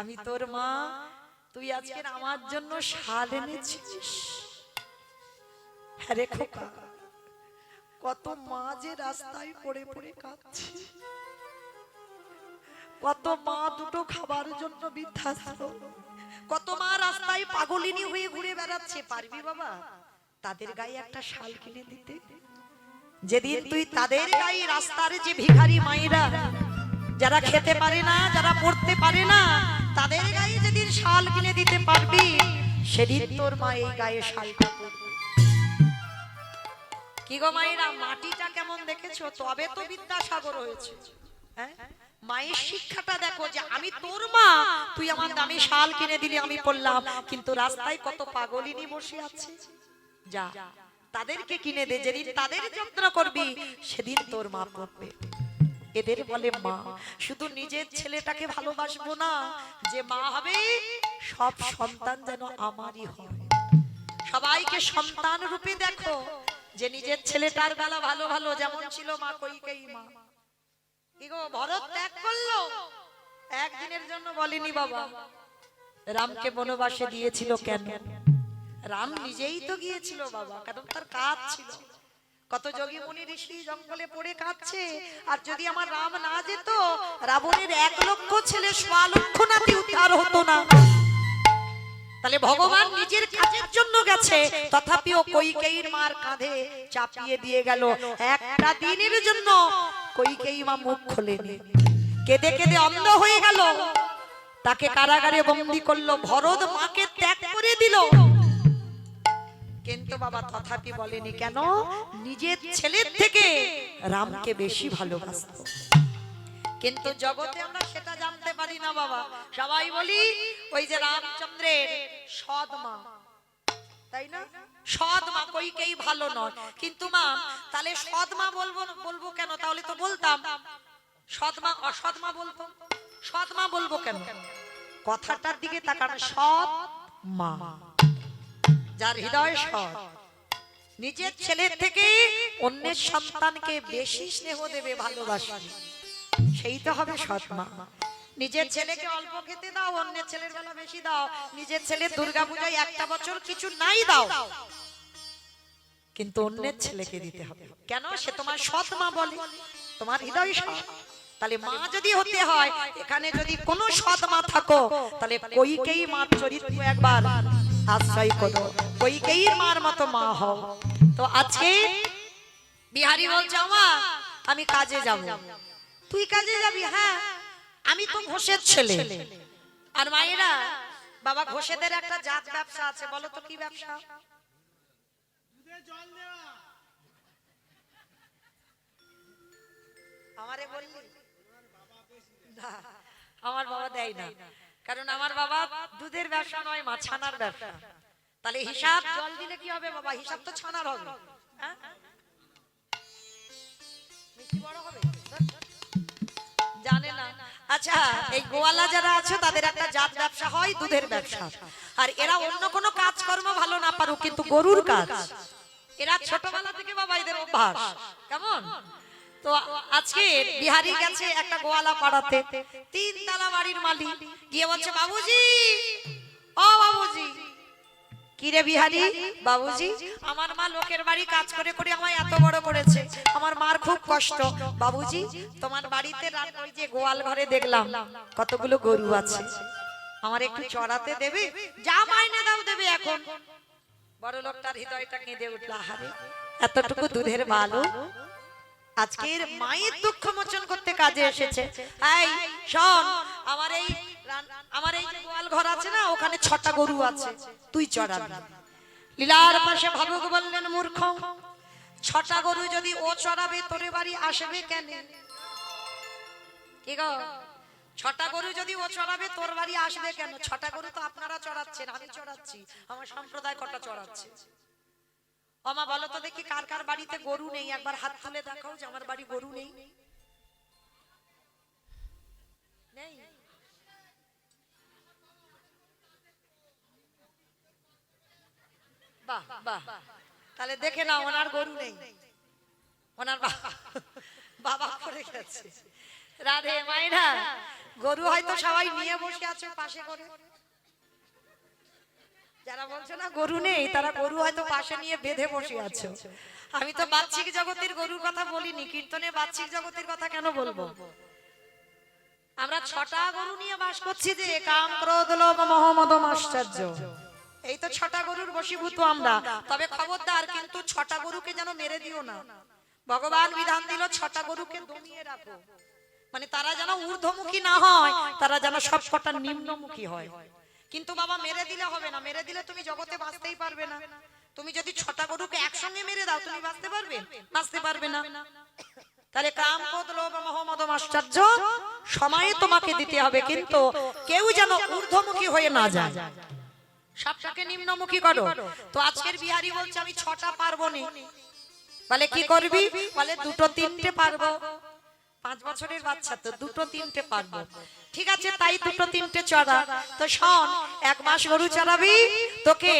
আমি তোর মা, তুই আজকে আমার জন্য শাল এনেছিস? হ্যাঁ রে খোকা, কত মা যে রাস্তায় পড়ে পড়ে কাঁদছে, কত মা দুটো খাবার জন্য বৃদ্ধাশ্রম, কত মা রাস্তায় পাগলিনী হয়ে ঘুরে বেড়াচ্ছে। পারবি বাবা তাদের গায়ে একটা শাল কিনে দিতে? যেদিন তুই তাদের গায়ে, রাস্তার যে ভিখারি মায়েরা যারা খেতে পারে না, যারা পড়তে পারে না, তাদের গায়ে যেদিন শাল কিনে দিতে পারবি, সেদিন তোর মা এই গায়ে শালটা পরবে। কি গো মায়েরা, মাটিটা কেমন দেখেছো? তবে তো বিদ্যাসাগর হয়েছে। হ্যাঁ, মায়ের শিক্ষাটা দেখো, যে আমি তোর মা, তুই আমার দামি শাল কিনে দিলি, আমি পড়লাম, কিন্তু রাস্তায় কত পাগলিনী বসে আছে, যা তাদেরকে কিনে দে, যেদিন তাদের যত্ন করবি সেদিন তোর মা পড়বে। এদের বলে মা। শুধু নিজের ছেলেটাকে ভালোবাসবো না, যে মা হবে সব সন্তান যেন আমারই হয়। সবাইকে সন্তান রূপে দেখো, যে নিজের ছেলেটার বেলা ভালো ভালো, যেমন ছিল মা কইকেয়ী মা। কি গো, ভরত ত্যাগ করলো একদিনের জন্য, বলেনি বাবা রামকে বনবাসে দিয়েছিল কেন? রাম নিজেই তো গিয়েছিল বাবা, কারণ তার কাজ ছিল। কত যোগী মুনি ঋষি জঙ্গলে পড়ে কাঁদছে, আর যদি আমার রাম না যেত, রাবণের 1 লক্ষ ছেলে 1.25 লক্ষ নাতি উদ্ধার হতো না। তাহলে ভগবান নিজের কাজের জন্য গেছে, তথাপিও কইকেয়ীর মার কাঁধে চাপিয়ে দিয়ে গেল। একটা দিনের জন্য কইকেয়ী মা মুখ খোলেনি, কেঁদে কেঁদে অন্ধ হয়ে গেল। তাকে কারাগারে বন্দী করলো, ভরত মাকে ত্যাগ করে দিল। কিন্তু বাবা তথাপি বলেনি কেন? নিজের ছেলের থেকে রামকে বেশি ভালোবাসত। কিন্তু জগতে আমরা সেটা জানতে পারি না বাবা। সবাই বলি ওই যে রামচন্দ্রের সৎ মা, তাই না? সৎ মা কইকেই ভালো নয়, কিন্তু মা, তাহলে সৎ মা বলবো কেন? তাহলে তো বলতাম সৎ মা, অসৎ মা বলবো। সৎ মা বলবো কেন? কথাটার দিকে তাকান, সৎ মা যার হৃদয় সৎ, নিজের ছেলের থেকে অন্যের সন্তানকে বেশি স্নেহ দেবে, ভালোবাসবে, সেই তো হবে সৎ মা। নিজের ছেলেকে অল্প খেতে দাও, অন্যের ছেলের বেলা বেশি দাও। নিজের ছেলে দুর্গাপূজায় একটা বছর কিছু নাই দাও, কিন্তু অন্যের ছেলেকে দিতে হবে। কেন? সে তোমার সৎ মা বলে, তোমার হৃদয় সৎ। তাহলে মা যদি হতে হয়, এখানে যদি কোনো সৎ মা থাকো, তাহলে কইকেয়ী মার চরিত্র একবার আশ্রয় করো, কইকেয়ীর মার মতো মা হও। তো আজকে বিহারী বলছে, মা আমি কাজে যাব। তুই কাজে যাবি? হ্যাঁ, আমি তো ঘোষের ছেলে। আর মায়েরা বাবা ঘোষেদের একটা জাত ব্যবসা আছে, বলো তো কি ব্যবসা? আমারে বললি না, আমার বাবা দেয় না, কারণ আমার বাবা দুধের ব্যবসা নয়, মা ছানার ব্যবসা। তাহলে হিসাব জল দিলে কি হবে বাবা? হিসাব তো ছানার হবে, হ্যাঁ? মিষ্টি বড় হবে জানে না। আচ্ছা, এই গোয়ালা যারা আছে তাদের একটা জাত ব্যবসা হয়, দুধের ব্যবসা। আর এরা অন্য কোনো কাজকর্ম ভালো না পারুক, কিন্তু গরুর কাজ এরা ছোটবেলা থেকে বাবা এদের অভ্যাস। কেমন? তো আজকে বিহারি গেছে একটা গোয়ালা পাড়াতে, 3 তলা বাড়ির মালিক গিয়ে বলছে, বাবুজি, ও বাবুজি। কি রে বিহারি? বাবুজি, আমার মা লোকের বাড়ি কাজ করে করে আমায় এত বড় করেছে, আমার মার খুব কষ্ট। বাবুজি, তোমার বাড়িতে ওই যে গোয়াল ঘরে দেখলাম কতগুলো গরু আছে, আমার একটু চড়াতে দেবে? যা মাইনে দাও দেবে। এখন বড় লোকটার হৃদয়টা কেঁদে উঠল, আহারে এতটুকু দুধের বালু আজকের মায়ের দুঃখ মোচন করতে কাজে এসেছে। এই শোন, আমার এই গোয়াল ঘর আছে না, ওখানে 6টা গরু আছে, তুই চড়াবি। লীলার পাশে ভাবুক বললেন, মূর্খ, 6টা গরু যদি ও চড়াবে তোরে বাড়ি আসবে কেন? কি গো, 6টা গরু যদি ও চড়াবে তোর বাড়ি আসবে কেন? 6টা গরু তো আপনারা চড়াচ্ছেন, আমি চড়াচ্ছি, আমার সম্প্রদায় কটা চড়াচ্ছে। ওমা বলো তো দেখি, কার কার বাড়িতে গরু নেই? একবার হাত তুলে দেখাও যে আমার বাড়ি গরু নেই। নেই? বাহ বাহ, তাহলে দেখে না, ওনার গরু নেই, ওনার বাবা করে গেছে। রাধে মায়েরা, গরু হয়তো সবাই নিয়ে বসে আছে পাশে করে। যারা বলছো না গরু নেই, তারা গরু হয়তো পাশে নিয়ে বেঁধে বসে আছে। আমি তো বাহ্যিক জগতের গরুর কথা বলিনি, কীর্তনে বাহ্যিক জগতের কথা কেন বলবো? আমরা 6টা গরু নিয়ে বাস করছি, যে কাম ক্রোধ লোভ মোহ মদ আশ্চর্য, এই তো 6টা গরুর বশীভূত আমরা। তবে খবরদার, কিন্তু 6টা গরুকে যেন মেরে দিও না। ভগবান বিধান দিল 6টা গরুকে দমিয়ে রাখো, মানে তারা যেন ঊর্ধ্বমুখী না হয়, তারা যেন সবকটা নিম্নমুখী হয়। কিন্তু বাবা মেরে দিলে হবে না, মেরে দিলে তুমি জগতে বাঁচতেই পারবে না। তুমি যদি 6টা গরুকে একসঙ্গে মেরে দাও, তুমি বাঁচতে পারবে? বাঁচতে পারবে না। তাহলে কাম ক্রোধ লোভ মোহ মদ আশ্চর্য সময়ে তোমাকে দিতে হবে, কিন্তু কেউ যেন ঊর্ধ্বমুখী হয়ে না যায়, সবটাকে নিম্নমুখী করো। তো আজকের বিহারি বলছে, আমি 6টা পারবো না। বলে কি করবি? বলে 2টো 3টে পারবো। 5 বছরের বাচ্চা তো, 2টো 3টে পারবো। ঠিক আছে, তাই 2টো 3টে চড়া। তো শোন, 1 মাস গরু চড়াবি, তোকে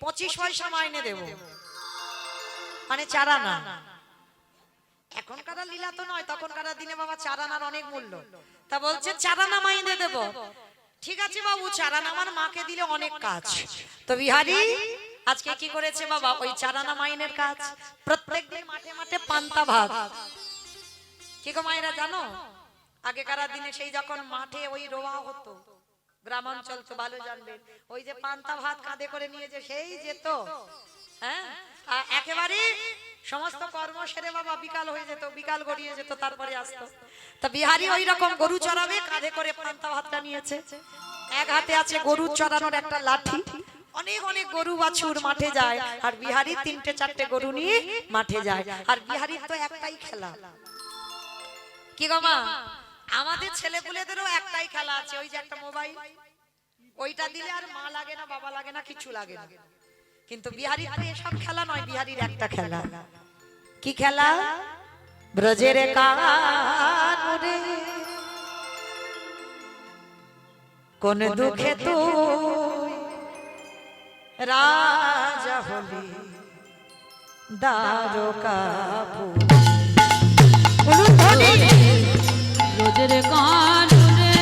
25 পয়সা মাইনে দেব, মানে 4 আনা। এখনকার লীলা তো নয়, তখনকার দিনে বাবা 4 আনার অনেক মূল্য। তা বলছে 4 আনা মাইনে দেব। ঠিক আছে বাবু, 4 আনা আমার মাকে দিলে অনেক কাজ। তো বিহারি আজকে কি করেছে বাবা? ওই 4 আনা মাইনের কাজ, প্রত্যেকদিন মাঠে মাঠে পান্তা ভাত। কি গো মায়েরা জানো, আগেকার দিনে সেই যখন মাঠে ওই রোয়া হতো, গ্রামাঞ্চল তো ভালো জানবেন, ওই যে পান্তা ভাত কাঁধে করে নিয়ে যে সেই যেত, হ্যাঁ, একেবারে সমস্ত কর্ম সেরে বাবা বিকাল হয়ে যেত, বিকাল গড়িয়ে যেত, তারপরে আসতো। তা বিহারি ওই রকম গরু চড়াবে, কাঁধে করে পান্তা ভাতটা নিয়েছে, এক হাতে আছে গরু চড়ানোর একটা লাঠি। অনেক অনেক গরু বাছুর মাঠে যায়, আর বিহারি 3টে 4টে গরু নিয়ে মাঠে যায়। আর বিহারির তো একটাই খেলা, কি গো মা, আমাদের ছেলেপুলেদেরও একটাই খেলা আছে, ওই যে একটা মোবাইল, ওইটা দিলে আর মা লাগে না, বাবা লাগে না, কিছু লাগে না। কিন্তু বিহারির তো এসব খেলা নয়, বিহারির একটা খেলা। কি খেলা? ব্রজের কানরে কোন দুঃখে তুই রাজা হলি দ্বারকাপুর। রোজের কাননে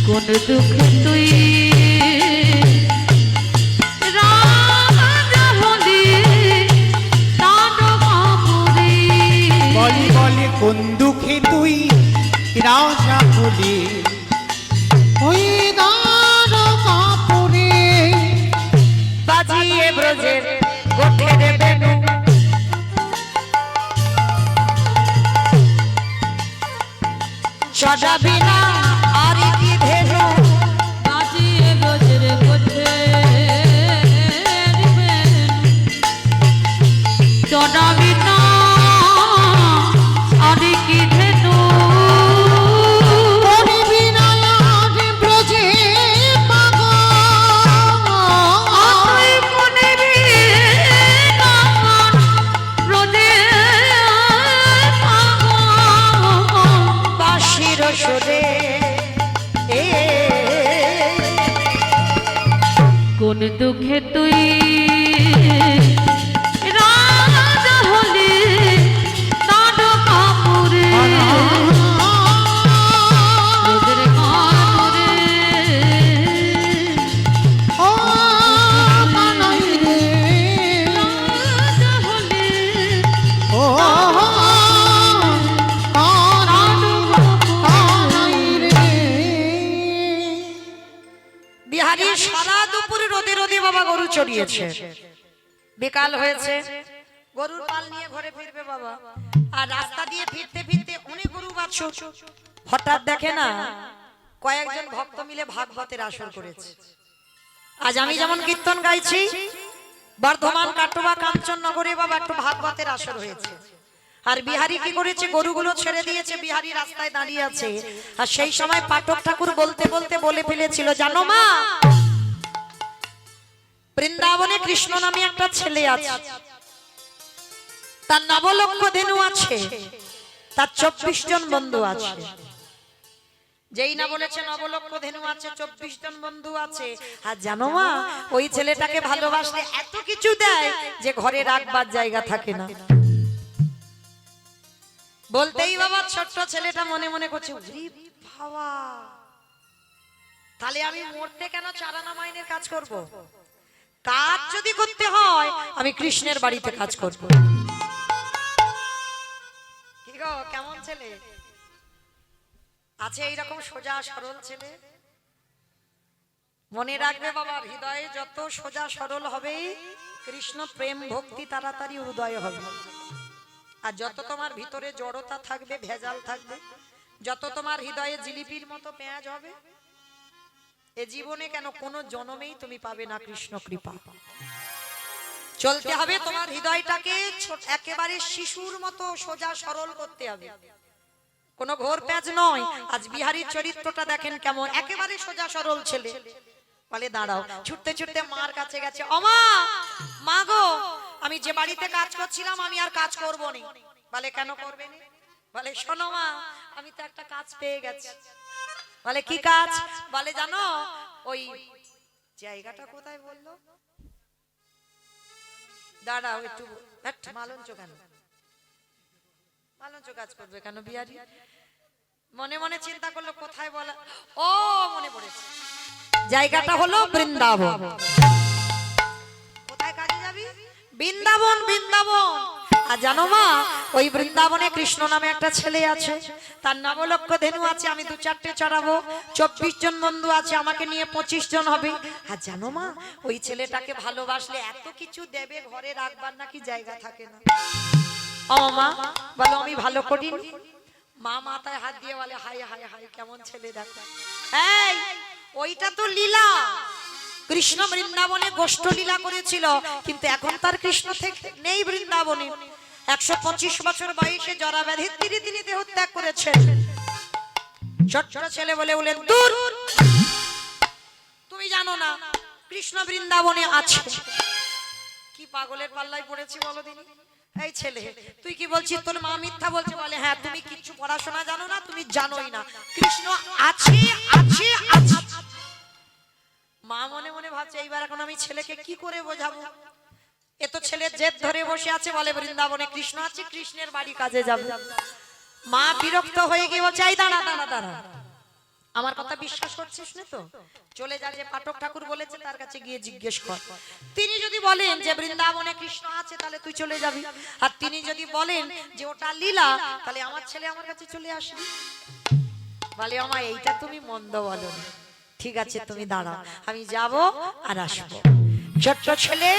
কোন দুঃখে তুই রাজা হলি দ্বারকাপুরে। বলি বলি কোন দুঃখে তুই রাজা হলি ওই দ্বারকাপুরে। বাজিয়ে ব্রজের গোঠের বেনু দুঃখে তুই রাজা হলি তার কাপড়ে রোদের কাপড়ে ও কানাই রে রাজা হলি ও কানাই রে বিহারী সারা দুপুর রোদে রোদে বাবা গরু চড়িয়েছে, বিকাল হয়েছে, গরুর পাল নিয়ে ঘরে ফিরবে বাবা। আর রাস্তা দিয়ে ফিরতে ফিরতে অনেক গরু বাছুর হঠাৎ দেখে না কয়েকজন ভক্ত মিলে ভাগবতের আসর করেছে। আজ আমি যেমন কীর্তন গাইছি, বর্ধমান কাটোয়া কাঞ্চননগরে বাবা একটু ভাগবতের আসর হয়েছে। আর বিহারী কি করেছে, গরুগুলো ছেড়ে দিয়েছে, বিহারী রাস্তায় দাঁড়িয়ে আছে। আর সেই সময় পাঠক ঠাকুর বলতে বলতে বলে ফেলেছিল, জানো মা, বৃন্দাবনে কৃষ্ণ নামে একটা ছেলে আছে, তার নবলক্ষ ধেনু আছে, তার 24 জন বন্ধু আছে। যেই না বলেছে নবলক্ষ ধেনু আছে, 24 জন বন্ধু আছে। আর জানো মা, ওই ছেলেটাকে ভালোবাসলে এত কিছু দেয় যে ঘরে রাখবার জায়গা থাকে না। বলতেই বাবা ছোট্ট ছেলেটা মনে মনে করছে, ওরে বাবা, তাহলে আমি মরতে কেন চারানা মাইনের কাজ করব? কাজ যদি করতে হয় আমি কৃষ্ণের বাড়িতে কাজ করব। কি গো, কেমন ছেলে আছে এইরকম সোজা সরল ছেলে? মনে রাখবে বাবা, হৃদয়ে যত সোজা সরল হবে কৃষ্ণ প্রেম ভক্তি তাড়াতাড়ি উদয় হবে। আর যত তোমার ভিতরে জড়তা থাকবে, ভেজাল থাকবে, যত তোমার হৃদয়ে জিলিপির মতো পেঁয়াজ হবে, এ জীবনে কেন কোনো জন্মেই তুমি পাবে না কৃষ্ণ কৃপা। চলতে হবে তোমার হৃদয়টাকে একেবারে শিশুর মতো সোজা সরল করতে হবে, কোনো ঘোর প্যাঁচ নয়। আজ বিহারীর চরিত্রটা দেখেন কেমন, একেবারে সোজা সরল ছেলে। বলে দাঁড়াও, ছুটতে ছুটতে মার কাছে গেছে, অমা, মা গো, আমি যে বাড়িতে কাজ করছিলাম আমি আর কাজ করব না। বলে কেন করবে না? বলে শোনো মা, আমি তো একটা কাজ পেয়ে গেছি। বলে কি কাজ? বলে জানো, ওই জায়গাটা কোথায় বললো, দাঁড়াও একটু, মালঞ্চ কেন, মালঞ্চ কাজ করবে কেন বিহারী? মনে মনে চিন্তা করলো কোথায় বলা, ও মনে পড়েছে, জায়গাটা হলো বৃন্দাবন। কোথায় কাজে যাবি? বৃন্দাবন, বৃন্দাবন। আর জানো মা, ওই বৃন্দাবনে কৃষ্ণ নামে একটা ছেলে আছে, তার নবলক্ষ ধেনু আছে, আমি 2-4টে চড়াবো, 24 জন বন্ধু আছে, আমাকে নিয়ে 25 জন হবে। আর জানো মা, ওই ছেলেটাকে ভালোবাসলে এত কিছু দেবে, ঘরে রাখবার নাকি জায়গা থাকে না। ও মা, বলো আমি ভালো করি? মা মাথায় হাত দিয়ে বলে, হায় হায় হায়, কেমন ছেলে দেখো। এই, ওইটা তো লীলা, কৃষ্ণ বৃন্দাবনে গোষ্ঠ লীলা করেছিল, কিন্তু এখন তার কৃষ্ণ থেকে নেই বৃন্দাবনে। 125 বছর বয়সে জরা ব্যাধির তিনি দেহ ত্যাগ করেছেন। ছোট ছেলে বলে বলেন, দূর, তুমি জানো না কৃষ্ণ বৃন্দাবনে আছে। কি পাগলের পাল্লায় পড়েছি বলো দিনি? এই ছেলে, তুই কি বলছিস? তোর মা মিথ্যা বলছে। বলে হ্যাঁ, তুমি কিচ্ছু পড়াশোনা জানো না, তুমি জানোই না, কৃষ্ণ আছে আছে আছে। মা মনে মনে ভাবছে, এইবার এখন আমি ছেলেকে কি করে বোঝাবো? এ তো ছেলের জেদ ধরে বসে আছে, বলে বৃন্দাবনে কৃষ্ণ আছে, কৃষ্ণের বাড়ি কাজে যাবে। মা বিরক্ত হয়ে গিয়ে বলছে, এই দাঁড়া দাঁড়া দাঁড়া, আমার কথা বিশ্বাস করছিস না তো? চলে যা, যে পাঠক ঠাকুর বলেছে তার কাছে গিয়ে জিজ্ঞেস কর। তিনি যদি বলেন যে বৃন্দাবনে কৃষ্ণ আছে, তাহলে তুই চলে যাবি। আর তিনি যদি বলেন যে ওটা লীলা, তাহলে আমার ছেলে আমার কাছে চলে আসবে। বলে আমা, এইটা তুমি মন্দ বলো না, ঠিক আছে তুমি দাঁড়াও, আমি যাব আর আসবো। ছোট্ট ছেলে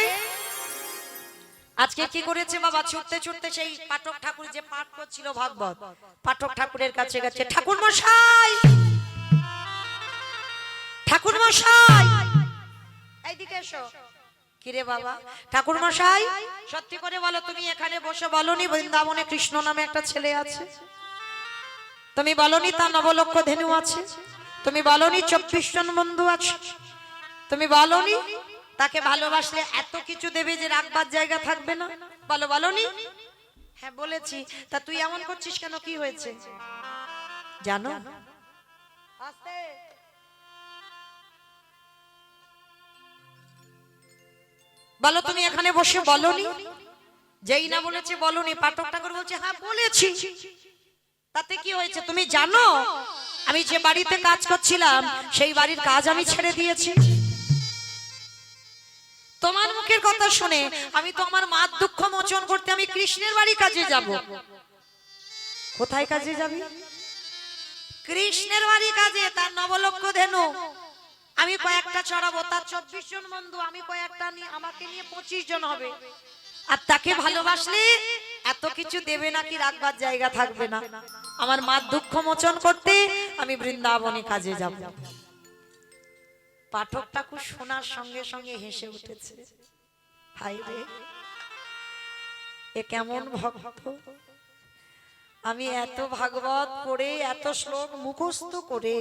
আজকে কি করেছে বাবা, ছুটতে ছুটতে সেই পাঠক ঠাকুর যে পাঠ করছিল ভাগবত, পাঠক ঠাকুরের কাছে গেছে, ঠাকুর মশাই, ঠাকুর মশাই, এইদিকে এসো। কিরে বাবা? ঠাকুর মশাই, সত্যি করে বলো, তুমি এখানে বসে বলনি বৃন্দাবনে কৃষ্ণ নামে একটা ছেলে আছে? তুমি বলনি তার নবলক্ষ ধেনু আছে? তুমি বলনি 24 জন বন্ধু আছে? তুমি বলনি তাকে ভালোবাসলে এত কিছু দেবে যে রাখবার জায়গা থাকবে না? বলো, বলনি? হ্যাঁ বলেছি। তা তুই এমন করছিস কেন? কি হয়েছে জানো? আস্তে বলো তুমি এখানে বসে বলনি? যেই না বলেছে বলনি, পাঠক ঠাকুর বলছে হ্যাঁ বলেছি। তাতে কি হয়েছে তুমি জানো? আমি যে বাড়িতে কাজ করছিলাম সেই বাড়ির কাজ আমি ছেড়ে দিয়েছি। তোমার মুখের কথা শুনে আমি তো আমার মার দুঃখ মোচন করতে আমি কৃষ্ণের বাড়ি কাজে যাব। কোথায় কাজে যাবি? কৃষ্ণের বাড়ি কাজে। তার নবলক্ষ ধেনু আমি কয়েকটা চড়াবো, তার 24 জন বন্ধু, আমি কয়েকটা নিয়ে আমাকে নিয়ে 25 জন হবে। আর তাকে ভালোবাসলে এত কিছু দেবে নাকি রাখবার জায়গা থাকবে না। আমার মার দুঃখ মোচন করতে আমি বৃন্দাবনে কাজে যাব। পাঠক ঠাকুর শোনার সঙ্গে সঙ্গে হেসে উঠেছে। হাই রে, এ কেমন ভক্ত! আমি এত ভাগবত পড়ে এত শ্লোক মুখস্থ করে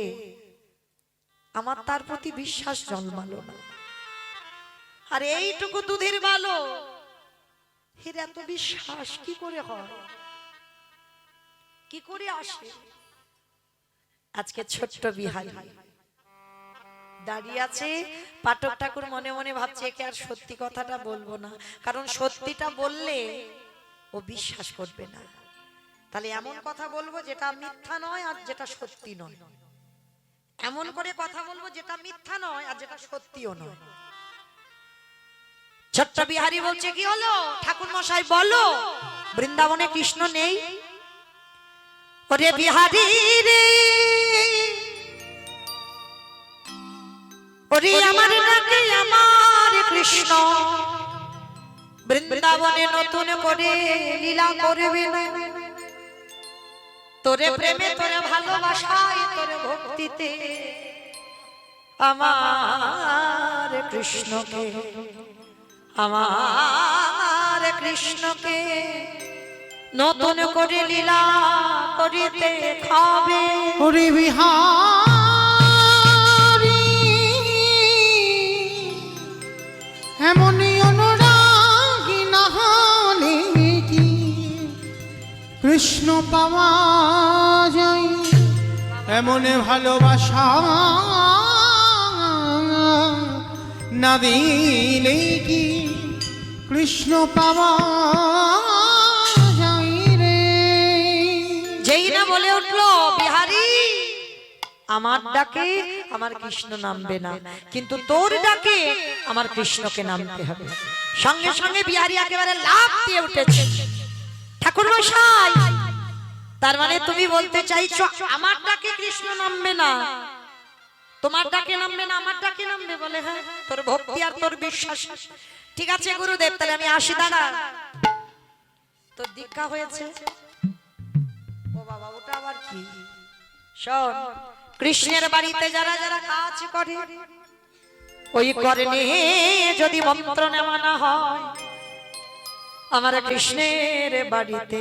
আমার তার প্রতি বিশ্বাস জন্মালো না। আর এইটুকু দুধের বালো, এর এত বিশ্বাস কি করে হয়, কি করে আসে? আজকে ছোট্ট বিহারী দাঁড়িয়ে আছে। পাঠক ঠাকুর মনে মনে ভাবছে একে আর সত্যি কথাটা বলবো না, কারণ সত্যিটা বললে ও বিশ্বাস করবে না। তাহলে এমন কথা বলবো যেটা মিথ্যা নয় আর যেটা সত্যি নয়। এমন করে কথা বলবো যেটা মিথ্যা নয় আর যেটা সত্যিও নয়। ছোট্ট বিহারী বলছে কি হলো ঠাকুর মশাই বলো, বৃন্দাবনে কৃষ্ণ নেই? ওরে বিহারী রে, ওরে আমার ডাকে আমার কৃষ্ণ বৃন্দাবনে নতুন করে লীলা করবে না। তোরে প্রেমে তোরে ভালোবাসায় তোরে ভক্তিতে আমার কৃষ্ণকে, আমার কৃষ্ণকে নতুন করে লীলা করিতে খাবে। ওরে বিহারী এমনই অনুরাগী না হলে কি কৃষ্ণ পাওয়া যায়? এমন ভালোবাসা না দিলে কি কৃষ্ণ পাওয়া যায় রে? যেই না বলে উঠলো বিহারী আমার ডাকে আমার কৃষ্ণ নামবে না, কিন্তু তোর ডাকে আমার কৃষ্ণকে নামতে হবে। সঙ্গে সঙ্গে বিহারী একেবারে লাফ দিয়ে উঠেছে। ঠাকুর মশাই, তার মানে তুমি বলতে চাইছো আমার ডাকে কৃষ্ণ নামবে না, তোমার ডাকে নামবে না, আমার ডাকে নামবে? বলে হ্যাঁ, তোর ভক্তি আর তোর বিশ্বাস। ঠিক আছে গুরুদেব, তাহলে আমি আসি। দাঁড়া, তোর দীক্ষা হয়েছে? ও বাবা, ওটা আবার কি? শোন, কৃষ্ণের বাড়িতে যারা যারা কাজ করে ওই কর্ণে যদি মন্ত্র নেওয়া না হয়, আমার কৃষ্ণের বাড়িতে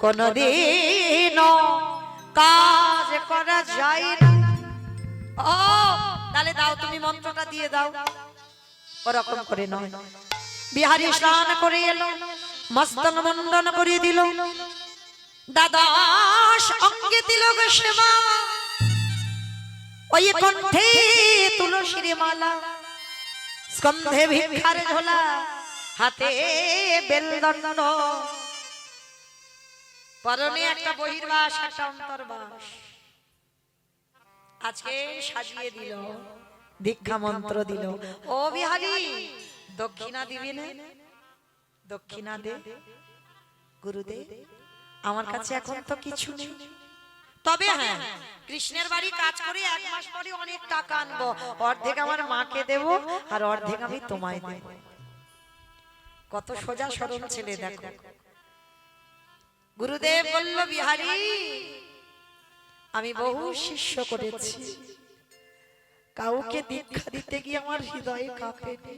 কোনদিন কাজ করা যায় না। ও তাহলে দাও, তুমি মন্ত্রটা দিয়ে দাও। ওরকম করে নয়। বিহারী স্নান করে এলো, মস্তক মণ্ডন করিয়ে দিল, দ্বাদশ অঙ্গে দিল গো সেবা, ওই কণ্ঠে তুলসীর মালা, স্কন্ধে ভিক্ষার ঝোলা, হাতে বেলদণ্ড, পরনে একটা বহির্বাস একটা অন্তর্বাস। আজকে সাজিয়ে দিল, দীক্ষা মন্ত্র দিল। ও বিহারী, দক্ষিণা দিবি না? দক্ষিণা দে। গুরুদেব, আমার কাছে এখন তো কিছু নেই, তবে হ্যাঁ কৃষ্ণের বাড়ি কাজ করে 1 মাস পরে অনেক টাকা আনবো, অর্ধেক আমার মাকে দেব আর অর্ধেক আমি তোমায় দেব। কত সোজা সরল ছেলে দেখো। গুরুদেব বলল বিহারী, আমি বহু শিষ্য করেছি, কাউকে দীক্ষা দিতে গিয়ে আমার হৃদয় কাঁপেনি,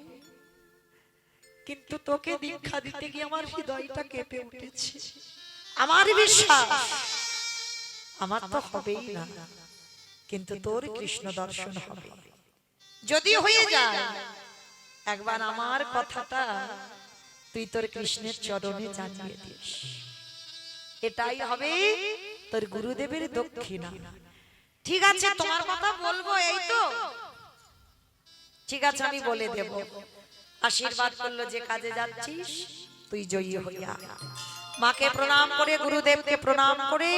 কিন্তু তোকে দীক্ষা দিতে গিয়ে আমার হৃদয়টা কেঁপে উঠেছে। আমার বিশ্বাস আমার তো হবেই না, কিন্তু তোর কৃষ্ণ দর্শন হবে। যদি হয়ে যায় একবার আমার কথাটা তুই তোর কৃষ্ণের চরণে জানিয়ে দিস, এটাই হবে তোর গুরুদেবের দক্ষিণা। ঠিক আছে, তোমার কথা বলবো, এই তো ঠিক আছে, আমি বলে দেব। আশীর্বাদ করলো যে কাজে যাচ্ছিস তুই জয়ী হইয়া। মাকে প্রণাম করে, গুরুদেবকে প্রণাম করে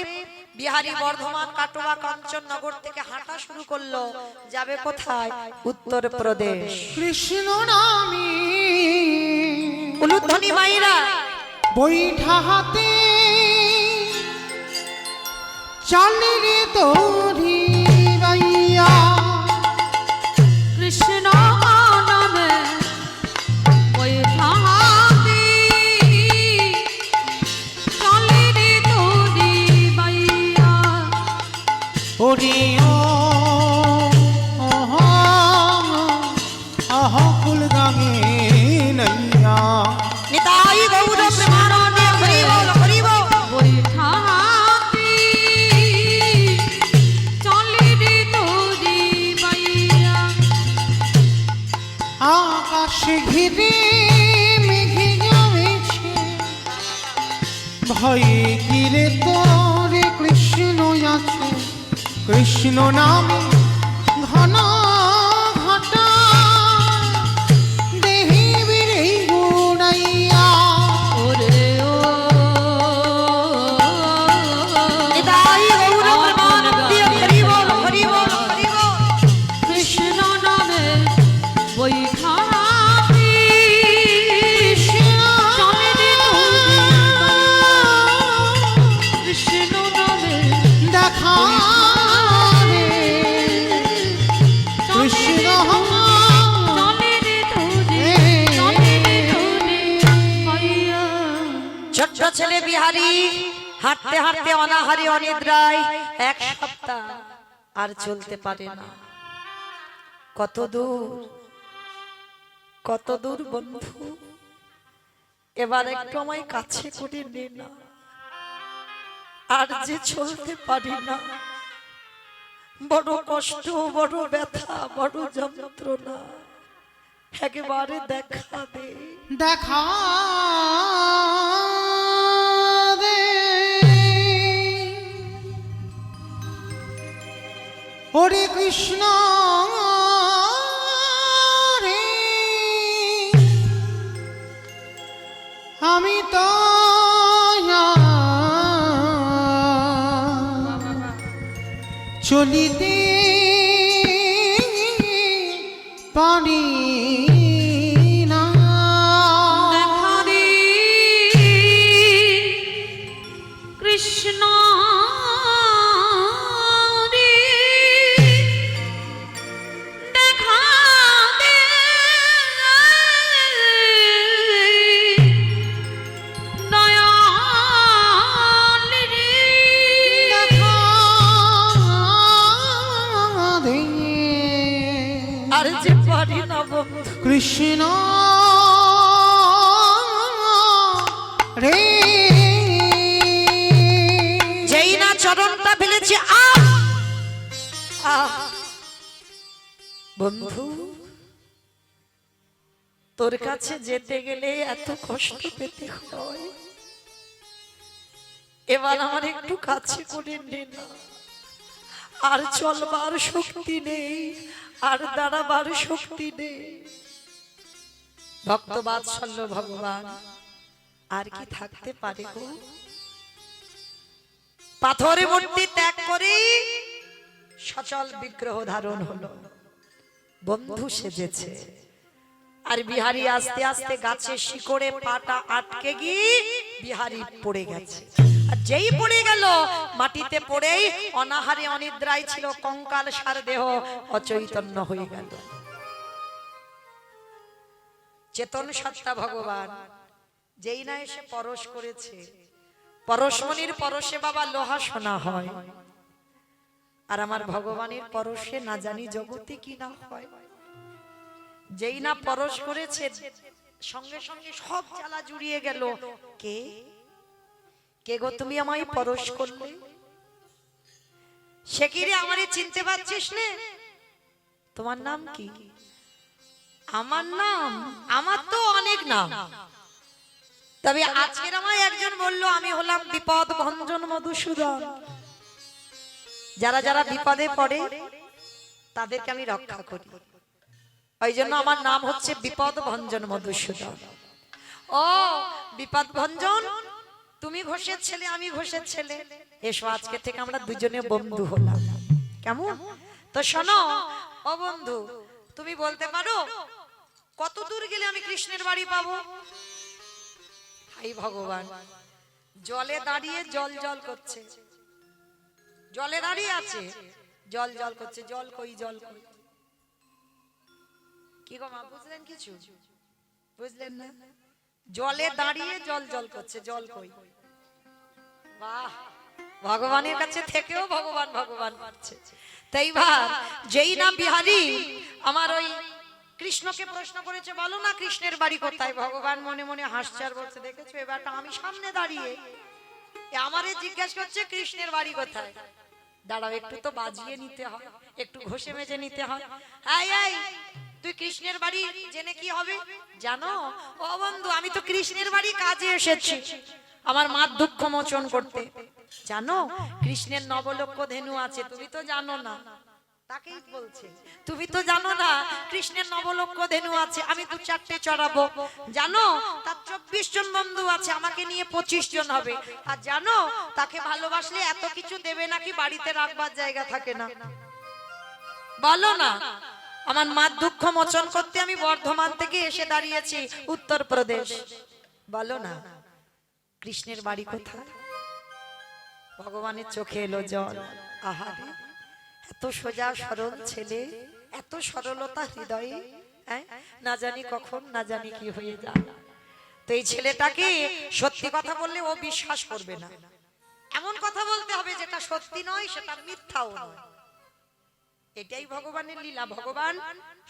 বিহারী বর্ধমান কাটোয়া কাঞ্চননগর থেকে হাঁটা শুরু করলো। যাবে কোথায়? উত্তরপ্রদেশ। কৃষ্ণ নামে উলুধ্বনি মাইরা বৈঠা হাতে চালে রে তোরি বাইয়া। কৃষ্ণ নামে বৈঠাতে চলে রে তোরি বাইয়া। ওরে ও আহ কুল গাঙে নৈয়া। নিতাই গৌর প্রেমানন্দে হরি বল হরি বল। বৈঠাতে চলে রে তোরি বাইয়া। আকাশ ঘিরে মেঘে জমেছে ভয়ে কিরে তোরে কৃষ্ণ আছে। কৃষ্ণ নামে ঘন ঘটা দেহি বিরে গুড়াইয়া। ওরে ও নিতাই গৌর প্রেমানন্দে হরি বল হরি বল হরি বল। কৃষ্ণ নামে বৈঠাতে চলে রে তোরি বাইয়া। কৃষ্ণ নামে দেখা রে কৃষ্ণ চলে রে তোরি, চলে রে তোরি বাইয়া। ছোট্ট ছেলে বিহারী হাঁটতে হাঁটতে অনাহারে অনিদ্রায় এক সপ্তাহ আর চলতে পারে না। কত দূর কত দূর বন্ধু, এবার একটু আমায় কাছে করে নে না, আর যে চলতে পারি না। বড় কষ্ট, বড় ব্যথা, বড় যন্ত্রণা, একেবারে দেখা দে। দেখা দে হরে কৃষ্ণ রে আমি তো চলিতে পারি না। দেখা দে কৃষ্ণ রে, দেখা দে দয়াল রে। দেখা দে আর যে পারি না বন্ধু, কৃষ্ণ রে যেই না চরণটা ফেলেছি বন্ধু, তোর কাছে যেতে গেলে এত কষ্ট পেতে হয়, এবার আমার একটু কাছে করে নে না। আর চলবার শক্তি নেই, আর দাঁড়াবার শক্তি নেই। ভক্ত বাৎসল্য ভগবান আর কি থাকতে পারে গো? পাথরে মূর্তি ত্যাগ করে সচল বিগ্রহ ধারণ হলো, বন্ধু সেজেছে। আর বিহারী আস্তে আস্তে গাছে শিকড়ে পাটা আটকে গিয়ে বিহারী পড়ে গেছে। আর যেই পড়ে গেল, মাটিতে পড়েই অনাহারে অনিদ্রায় ছিল কঙ্কাল সার দেহ অচৈতন্য হয়ে গেল। চেতন সত্তা ভগবান যেই না এসে পরশ করেছে, পরশমণির পরশে বাবা লোহা সোনা হয়, আর আমার ভগবানের পরশে না জানি জগতে কি না হয়। যেই না পরশ করেছে, সঙ্গে সঙ্গে সব জ্বালা জুড়িয়ে গেল। কে কে গো তুমি আমায় পরশ করলে? সে কি রে, আমারে চিনতে পারছিস না? তোমার নাম কি? আমার নাম, আমার তো অনেক নাম, তবে আজকের আমায় একজন বলল আমি হলাম বিপদ ভঞ্জন মধুসূদন। যারা যারা বিপদে পড়ে তাদেরকে আমি রক্ষা করি। ওই জন্য আমার নাম হচ্ছে বিপদ ভঞ্জন মধুসূদন। ও বিপদ ভঞ্জন, তুমি ঘোষের ছেলে, আমি ঘোষের ছেলে, এসো আজকে থেকে আমরা দুজনে বন্ধু হলাম, কেমন? তো শোনো ও বন্ধু, তুমি বলতে পারো কত দূর গেলে আমি কৃষ্ণের বাড়ি পাবো? হাই ভগবান, জলে দাঁড়িয়ে জল জল করছে, জলে দাঁড়িয়ে আছে, জল জল করছে, জল কই, জল কই? কি গো মা, বুঝলেন কিছু? বুঝলেন না? জলে দাঁড়িয়ে জল জল করছে, জল কই? বাহ, ভগবানের কাছে থেকেও ভগবান ভগবান পাচ্ছে। তাই ভাব, যেই না বিহারী আমার ওই কৃষ্ণকে প্রশ্ন করেছে, বলো না কৃষ্ণের বাড়ি কোথায়? ভগবান মনে মনে হাসছে আর বলছে, দেখেছো এবারটা আমি সামনে দাঁড়িয়ে আমারে জিজ্ঞাসা করছে কৃষ্ণের বাড়ি কোথায়। দাঁড়াও, একটু তো বাজিয়ে নিতে হয়, একটু ঘষে মেজে নিতে হয়। এই এই, তুই কৃষ্ণের বাড়ি জেনে কি হবে জানো? ও বন্ধু, আমি তো কৃষ্ণের বাড়ি কাজে এসেছি আমার মার দুঃখ মোচন করতে। জানো কৃষ্ণের নবলক্ষ ধেনু আছে, তুমি তো জানো না। তাকেই বলছে, তুমি তো জানো না কৃষ্ণের নবলক্ষ ধেনু আছে, আমি তো 4টে চড়াবো। জানো তার 24 জন বন্ধু আছে, আমাকে নিয়ে 25 জন হবে। আর জানো তাকে ভালোবাসলে এত কিছু দেবে নাকি বাড়িতে রাখবার জায়গা থাকে না। বলো না, আমার মার দুঃখ মোচন করতে আমি বর্ধমান থেকে এসে দাঁড়িয়েছি উত্তরপ্রদেশ। বলো না কৃষ্ণের বাড়ি কোথায়? ভগবানের চোখে এলো জল। আহারে, এত সোজা সরল ছেলে, এত সরলতা হৃদয়ে, না জানি কখন না জানি কি হয়ে যায়। তো এই ছেলেটাকে সত্যি কথা বললে ও বিশ্বাস করবে না, এমন কথা বলতে হবে যেটা সত্যি নয়, সেটা মিথ্যাও নয়। এটাই ভগবানের লীলা, ভগবান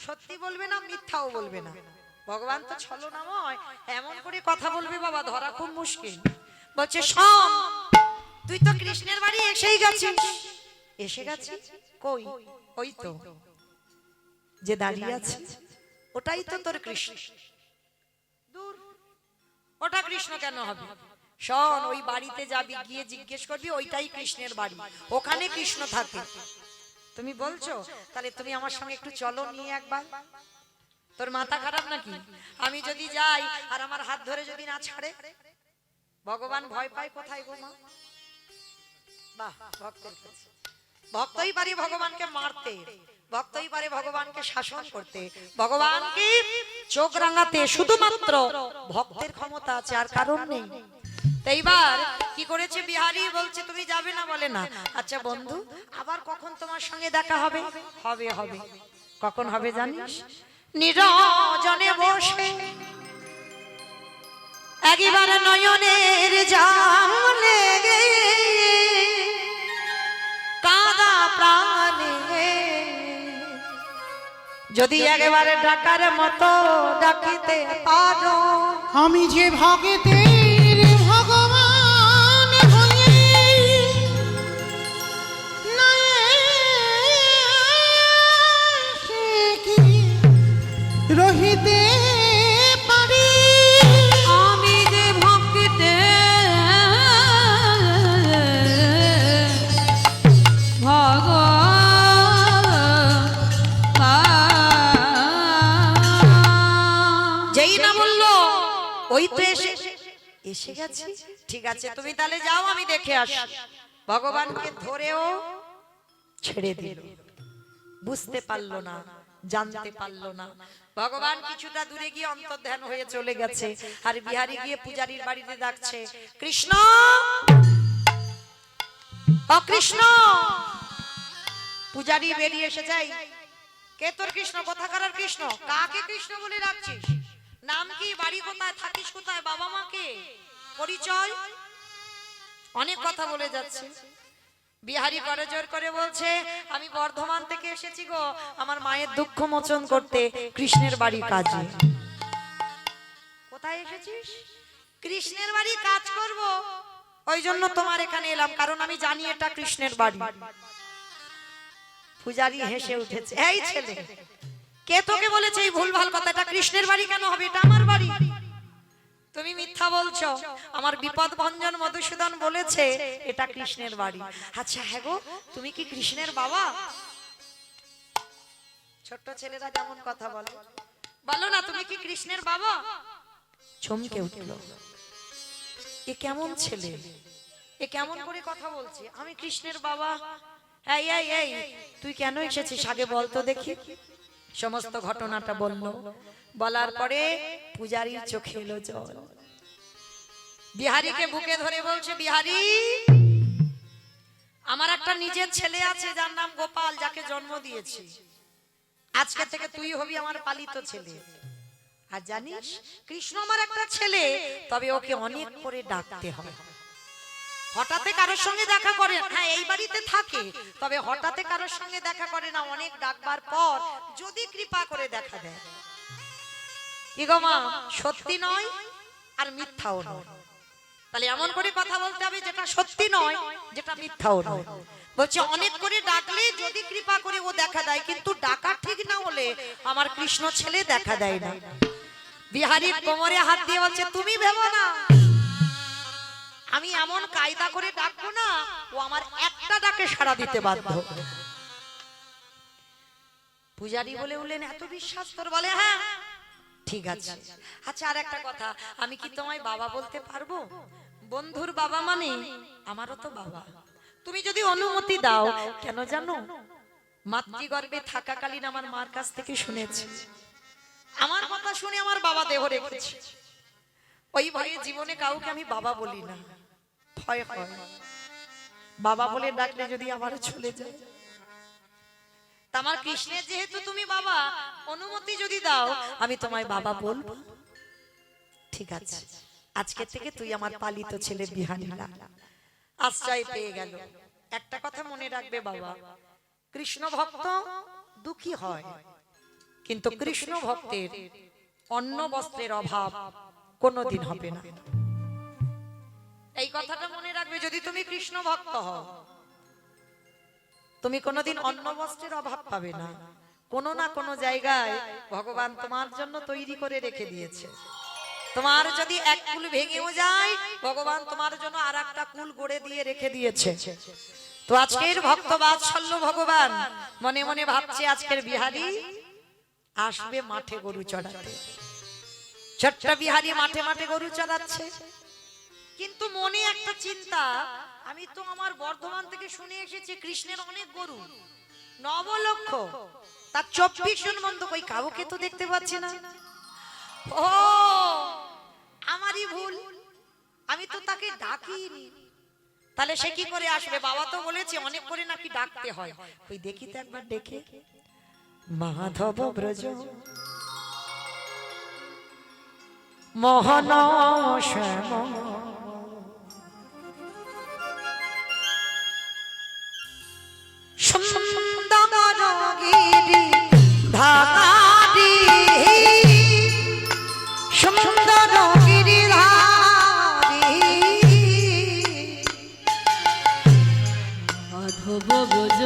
সত্যি বলবে না, মিথ্যাও বলবে না। ভগবান তো ছলনাময়, এমন করে কথা বলবে বাবা ধরা খুব মুশকিল। বলছে, শোন, তুই তো কৃষ্ণের বাড়ি এসেই গেছিস। এসে গেছিস কই? ওই তো যে দাঁড়িয়ে আছে, ওটাই তো তোর কৃষ্ণ। দূর, ওটা কৃষ্ণ কেন হবে? শোন, ওই বাড়িতে যাবি, গিয়ে জিজ্ঞেস করবি ওইটাই কৃষ্ণের বাড়ি, ওখানে কৃষ্ণ থাকে। তুমি বলছো, তাহলে তুমি আমার সঙ্গে একটু চলো নিয়ে একবার। তোর মাথা খারাপ নাকি? আমি যদি যাই আর আমার হাত ধরে যদি না ছাড়ে? ভগবান ভয় পায় কোথায় গো মা? বাহ, ভক্তের কাছে ভক্তই পারে ভগবানকে মারতে, ভক্তই পারে ভগবানকে শাসন করতে, ভগবানকে চোখ রাঙাতে শুধুমাত্র ভক্তের ক্ষমতা আছে, আর কারণ নেই। এইবার কি করেছে বিহারী? বলছে তুমি যাবে না? বলে না। আচ্ছা বন্ধু, আবার কখন তোমার সঙ্গে দেখা হবে? হবে হবে। কখন হবে জানিস? নিরজনে বসে একবার নয়নের জাম লেগে কাঁদা প্রাণে যদি একবারে ডাকার মতো ডাকিতে পারো, আমি যে ভগতের ভগবান হয়ে না এসে কি রহিতে পারি? আমি যে ভক্তে যেই না বললো ওই তো এসে গেছে। ঠিক আছে, তুমি তাহলে যাও, আমি দেখে আসি। ভগবানকে ধরেও ছেড়ে দিল, বুঝতে পারলো না, জানতে পারলো না। ভগবান কিছুটা দূরে গিয়ে অন্তর্ধান হয়ে চলে গেছে, আর বিহারী গিয়ে পূজারীর বাড়িতে ডাকছে, কৃষ্ণ, ও কৃষ্ণ। পূজারী বেরিয়ে এসে যাই, কে তোর কৃষ্ণ? কোথাকার কৃষ্ণ? কাকে কৃষ্ণ বলে ডাকছিস? নাম কি? বাড়ি কোথায়? থাকিস কোথায়? বাবা মা কে? পরিচয়? অনেক কথা বলে যাচ্ছে। বিহারী করে জোর করে বলছে, আমি বর্ধমান থেকে এসেছি গো আমার মায়ের দুঃখ মোচন করতে, কৃষ্ণের বাড়ি কাজে। কোথায় এসেছিস? কৃষ্ণের বাড়ি কাজ করব, ওই জন্য তোমার এখানে এলাম, কারণ আমি জানি এটা কৃষ্ণের বাড়ি। পূজারী হেসে উঠেছে, এই ছেলে, কে তোকে বলেছে এই ভুলভাল কথা? এটা কৃষ্ণের বাড়ি কেন হবে? এটা আমার বাড়ি। তুমি মিথ্যা বলছো, আমার বিপদ ভঞ্জন মধুসূদন বলেছে এটা কৃষ্ণের বাড়ি। আচ্ছা হ্যাঁ গো, তুমি কি কৃষ্ণের বাবা? ছোট্ট ছেলেরা যেমন কথা বলে, বলো না তুমি কি কৃষ্ণের বাবা? চমকে উঠল, এ কেমন ছেলে, এ কেমন করে কথা বলছে, আমি কৃষ্ণের বাবা। এই এই এই তুই কেন এসেছিস আগে বলতো দেখি। সমস্ত ঘটনাটা বলল, বলার পরে পূজারীর চোখে এলো জল। বিহারীকে বুকে ধরে বলছে, বিহারী আমার একটা নিজের ছেলে আছে যার নাম গোপাল, যাকে জন্ম দিয়েছি। আজকে থেকে তুই হবি আমার পালিত ছেলে। আর জানিস কৃষ্ণ আমার একটা ছেলে, তবে ওকে অনেক করে ডাকতে হয়। হঠাৎ কারোর সঙ্গে দেখা করে, হ্যাঁ এই বাড়িতে থাকে, তবে হঠাৎ কারোর সঙ্গে দেখা করে না, অনেক ডাকবার পর যদি কৃপা করে দেখা দেয়। কি গো মা, সত্যি নয় আর মিথ্যাও নয়। তাহলে এমন করে কথা বলতে হবে যেটা সত্যি নয়, যেটা মিথ্যাও নয়। বলছে অনেক করে ডাকলে যদি কৃপা করে ও দেখা দেয়, কিন্তু ডাকা ঠিক না হলে আমার কৃষ্ণ ছেলে দেখা দেয় না। বিহারীর কোমরে হাত দিয়ে বলছে, তুমি ভেবো না আমি এমন কায়দা করে ডাকবো না, ও আমার একটা ডাকে সাড়া দিতে বাধ্য। পূজারী বলে উঠলেন, এত বিশ্বাস তোর? বলে হ্যাঁ ঠিক আছে। আচ্ছা আর একটা কথা, আমি কি তোমায় বাবা বলতে পারবো? বন্ধুর বাবা মানে আমারও তো বাবা। তুমি যদি অনুমতি দাও। কেন জানো, মাতৃগর্ভে থাকাকালীন আমার মার কাছ থেকে শুনেছি, আমার কথা শুনে আমার বাবা দেহ রেখেছে। ওই ভয়ে জীবনে কাউকে আমি বাবা বলি না, ভয় হয় বাবা বলে ডাকলে যদি আমার চলে যায়। আমার কৃষ্ণের যেহেতু তুমি বাবা, অনুমতি যদি দাও আমি তোমায় বাবা বলবো। ঠিক আছে, আজকে থেকে তুই আমার পালিত ছেলে বিহারী লাল। আশ্রয় পেয়ে গেল। একটা কথা মনে রাখবে বাবা, কৃষ্ণ ভক্ত দুঃখী হয়, কিন্তু কৃষ্ণ ভক্তের অন্ন বস্ত্রের অভাব কোনোদিন হবে না। এই কথাটা মনে রাখবে, যদি তুমি কৃষ্ণ ভক্ত হও তুমি কোনোদিন অন্ন বস্ত্রের অভাব পাবে না। কোনো না কোনো জায়গায় ভগবান তোমার জন্য তৈরি করে রেখে দিয়েছে। তোমার যদি এক কুল ভেঙেও যায়, ভগবান তোমার জন্য আর একটা কুল গড়ে দিয়ে রেখে দিয়েছে। তো আজকের ভক্ত বাৎসল্য ভগবান মনে মনে ভাবছে, আজকের বিহারী আসবে মাঠে গরু চড়াতে। ছোট্ট বিহারী মাঠে মাঠে গরু চড়াচ্ছে, কিন্তু মনে একটা চিন্তা, আমি তো আমার বর্ধমান থেকে শুনে এসেছি কৃষ্ণের অনেক গরু, 9 লক্ষ, তার 24 জন বন্ধু, কই কাউকে তো দেখতে পাচ্ছি না। ও আমারই ভুল, আমি তো তাকে ডাকিনি। তাহলে সে কি করে আসবে? বাবা তো বলেছে অনেক করে নাকি ডাকতে হয়। ওই দেখি তো একবার ডেকে, মাধব ব্রজ মোহন শ্যাম সুন্দর গিরি ধারি, সুন্দর গিরি ধারি, মাধব ব্রজ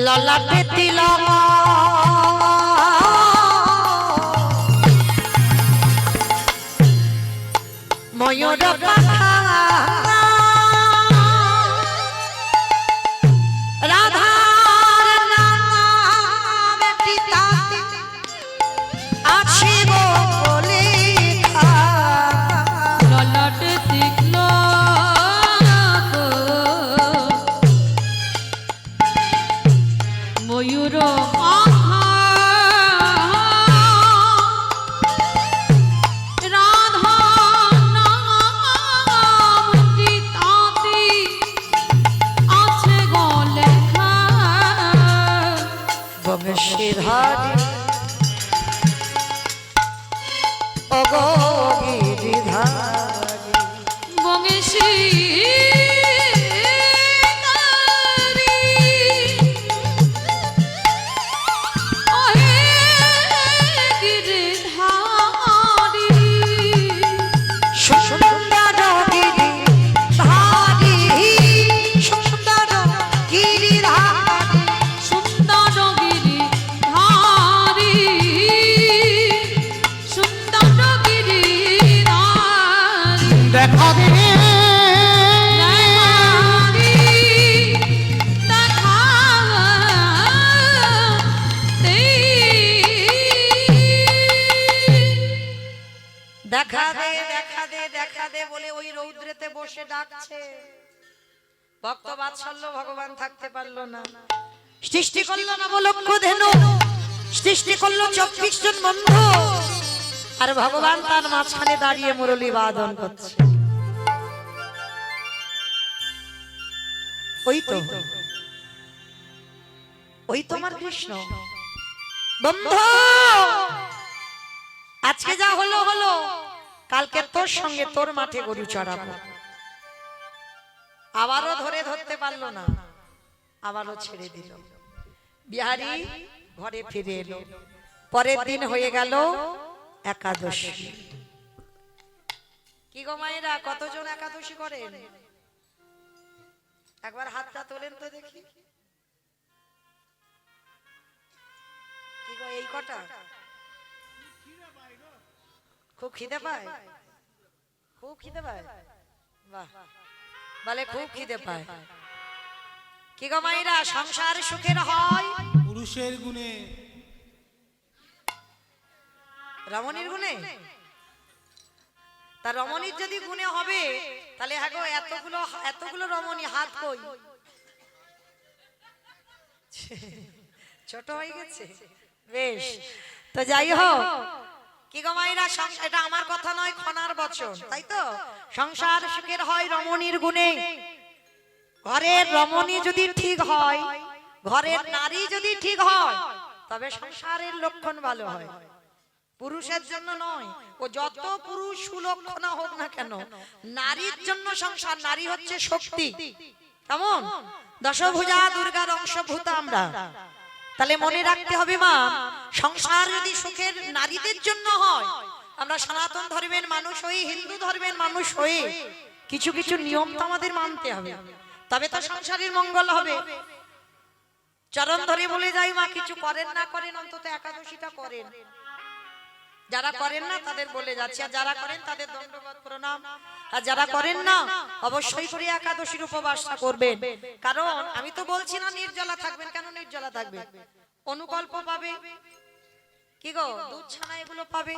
ললাটে তিলক ময়ূর পাখা, রাধার নাম পিতা আছে গো লেখা, ললাট তীক্ষ্ণ ময়ূর পাখা, রাধা নাম বসে ডাকছে। ভক্ত বাৎসল্য ভগবান থাকতে পারলো না, সৃষ্টি করলো নবলক্ষ ধেনু, সৃষ্টি করলো 24 জন বন্ধু, আর ভগবান তার মাঝখানে দাঁড়িয়ে মুরলী বাদন করছে। ওই তোমার কৃষ্ণ। বন্ধু আজকে যা হলো হলো, কালকে তোর সঙ্গে তোর মাঠে গরু চড়াবো। আবারও ধরতে পারলো না, আবারও ছেড়ে দিল। বিহারী ঘরে ফিরে এলো। পরের দিন হয়ে গেল একাদশী। কি গো মায়েরা, কতজন একাদশী করেন? একবার হাতটা তোলেন তো দেখি। কি গো, এই কটা? খুব খিদে পায়? খুব খিদে পায়? বাহ, বলে খুব খিদে পায়। কি গো মায়েরা, সংসার সুখের হয় পুরুষের গুণে, রমণীর গুণে? তা রমণীর যদি গুণে হবে, তাহলে হ্যাঁ গো, এতগুলো রমণী হাত কই? ছোট হয়ে গেছে। বেশ, তো যাই হোক, কি গো মায়েরা, এটা আমার কথা নয়, খনার বচন, তাই তো? সংসার সুখের হয় রমণীর গুণে। ঘরের রমণী যদি ঠিক হয়, ঘরের নারী যদি ঠিক হয়, তবে সংসারের লক্ষণ ভালো হয়। পুরুষের জন্য নয়, ও যত পুরুষ সুলক্ষণা হোক না কেন, নারীর জন্য সংসার। নারী হচ্ছে শক্তি, কেমন? দশভুজা দুর্গার অংশভূত আমরা। তাহলে মনে রাখতে হবে মা, সংসার যদি সুখের নারীদের জন্য হয়, আমরা সনাতন ধর্মের মানুষ হয়ে, হিন্দু ধর্মের মানুষ হয়ে কিছু কিছু নিয়ম তো আমাদের মানতে হবে, তবে তো সংসারের মঙ্গল হবে। চরণ ধরে বলে যাই মা, কিছু করেন না করেন, অন্তত একাদশীটা করেন। যারা করেন না তাদের বলে যাচ্ছে, আর যারা করেন তাদের দণ্ডবত প্রণাম। আর যারা করেন না, অবশ্যই করে একাদশীর উপবাসটা করবেন। কারণ আমি তো বলছি না নির্জলা থাকবেন, কেন নির্জলা থাকবে? অনুকল্প পাবে, কি গো, দুধ ছানা এগুলো পাবে,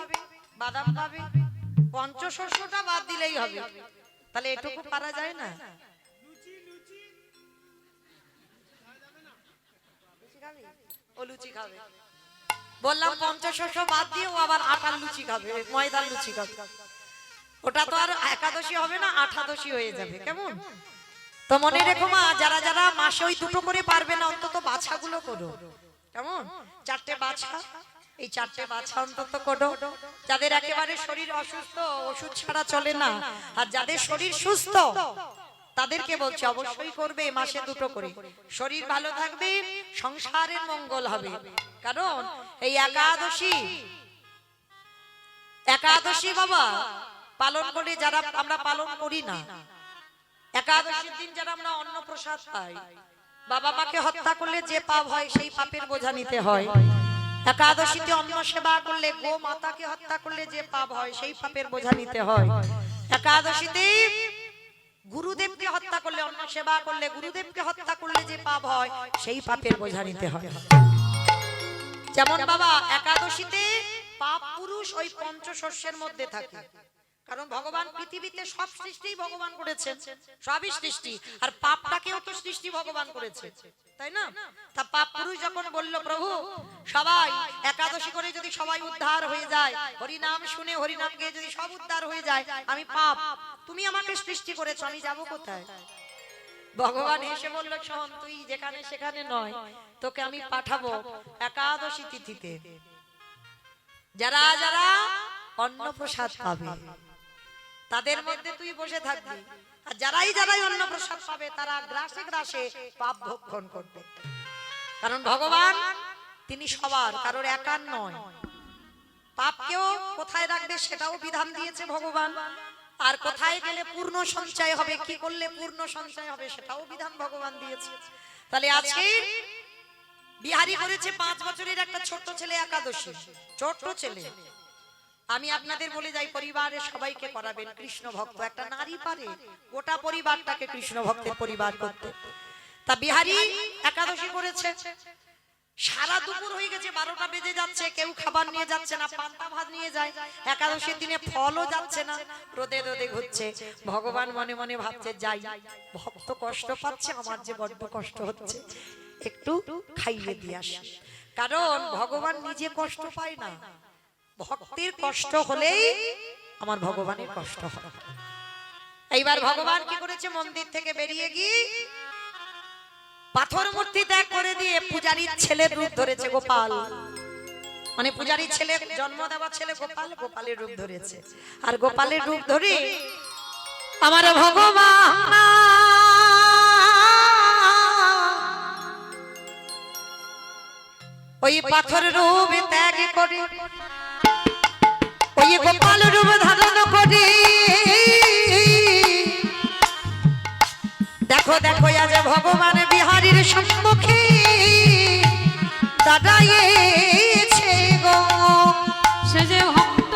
বাদাম পাবে, পঞ্চশস্যটা বাদ দিলেই হবে। তাহলে এটুকু পারা যায় না? ও লুচি খাবে, বললাম পঞ্চশস্য বাদ দিয়ে ও আবার আটার লুচি খাবে, ময়দার লুচি খাবে। ওটা তো আর একাদশী হবে না, আঠাদশী হয়ে যাবে, কেমন? তো মনে রেখো মা, যারা যারা মাসে ওই দুটো করে পারবে না, অন্তত বাছাগুলো করো, কেমন? 4টে বাছা, এই 4টে বাছা অন্তত করো। যাদের একেবারে শরীর অসুস্থ, ওষুধ ছাড়া চলে না, আর যাদের শরীর সুস্থ, তাদেরকে বলছি অবশ্যই করবে মাসে দুটো করে। শরীর ভালো থাকবে, সংসারের মঙ্গল হবে। কারণ এই একাদশী বাবা পালন করে, যারা আমরা পালন করি না, একাদশীর দিন যারা আমরা অন্ন প্রসাদ পাই, বাবা মাকে হত্যা করলে যে পাপ হয়, সেই পাপের বোঝা নিতে হয়। একাদশীতে অন্ন সেবা করলে, গো মাতাকে হত্যা করলে যে পাপ হয়, সেই পাপের বোঝা নিতে হয়। একাদশীতে গুরুদেবকে হত্যা করলে, অন্ন সেবা করলে, গুরুদেবকে হত্যা করলে যে পাপ হয়, সেই পাপের বোঝা নিতে হয়। যেমন বাবা একাদশীতে পাপ পুরুষ ওই পঞ্চশস্যের মধ্যে থাকে। কারণ ভগবান পৃথিবীতে সব সৃষ্টি ভগবান করেছেন, সবই সৃষ্টি, আর পাপটাকেও তো সৃষ্টি ভগবান করেছে, তাই না? তা পাপ পুরুষ যখন বলল, প্রভু সবাই একাদশী করে যদি সবাই উদ্ধার হয়ে যায়, হরিনাম শুনে হরিনাম গেয়ে যদি সব উদ্ধার হয়ে যায়, আমি পাপ, তুমি আমাকে সৃষ্টি করেছো, আমি যাব কোথায়? ভগবান এসে বলল, শোন, তুই যেখানে সেখানে নয়, তোকে আমি পাঠাবো একাদশী তিথিতে। যারা যারা অন্নপ্রসাদ পাবে, তাদের মধ্যে তুই বসে থাকবি, আর যারাই অন্নপ্রসাদ পাবে, তারা গ্রাসে গ্রাসে পাপ ভক্ষণ করবে। কারণ ভগবান তিনি সবার, কারোর একার নয়। পাপকেও কোথায় রাখবে সেটাও বিধান দিয়েছে ভগবান, আর কোথায় গেলে পূর্ণ সঞ্চয় হবে, কি করলে পূর্ণ সঞ্চয় হবে, সেটাও বিধান ভগবান দিয়েছে। তাহলে আজকে বিহারী করেছে 5 বছরের একটা ছোট্ট ছেলে একাদশী, ছোট্ট ছেলে। আমি আপনাদের বলে যাই, পরিবারের সবাইকে করাবেন। কৃষ্ণ ভক্ত একটা নারী পারে গোটা পরিবারটাকে কৃষ্ণ ভক্তের পরিবার করতে। তা বিহারী একাদশী করেছে, সারা দুপুর হয়ে গেছে, 12টা বেজে যাচ্ছে, কেউ খাবার নিয়ে যাচ্ছে না, পান্তা ভাত নিয়ে যায়, একাদশীর দিনে ফলও যাচ্ছে না, রোদে রোদে ঘুরছে। ভগবান মনে মনে ভাবছে, যাই, ভক্ত কষ্ট পাচ্ছে, আমার যে বড্ড কষ্ট হচ্ছে, একটু খাইয়ে দিয়ে আসি। কারণ ভগবান নিজে কষ্ট পায় না, ভক্তির কষ্ট হলেই আমার ভগবানের কষ্ট হয়। এইবার ভগবান কি করেছে, মন্দির থেকে বেরিয়ে গিয়ে পাথর মূর্তি ত্যাগ করে দিয়ে পূজারীর ছেলের রূপ ধরেছে, গোপাল, মানে পূজারীর ছেলে, জন্ম দেওয়া ছেলে গোপাল, গোপালের রূপ ধরেছে। আর গোপালের রূপ ধরে আমার ভগবান ওই পাথর রূপ ত্যাগ করে ওই গোপাল রূপ ধারণ করে, দেখো দেখো আজ ভগবান বিহারীর সম্মুখে দাঁড়াইছে গো। সে যে ভক্ত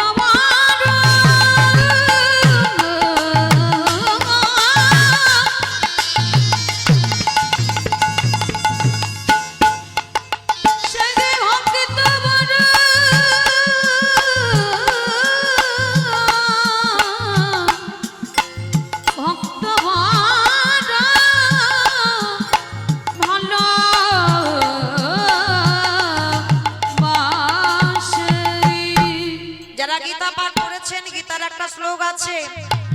গীতা পাঠ করেছেন, গীতার একটা শ্লোক আছে,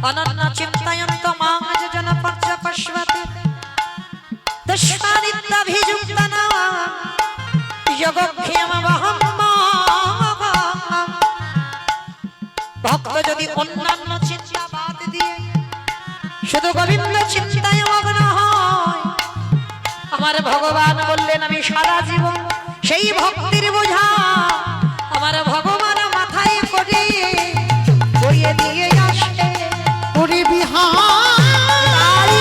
অনন্য চিন্তায়ন্ত মাং যোজন পর্যপশ্বতে দশানিত্যাভিযুক্তনা যোগক্ষেমবহম। ভক্ত যদি অন্যান্য চিন্তা বাদ দিয়ে শুধু গোবিন্দ চিন্তায় মগ্ন হয়, আমার ভগবান বললেন আমি সারা জীবন সেই ভক্তির বোঝা আমার ভগবান মাথায় করে বইয়ে দিয়ে আসে। ওরে বিহারী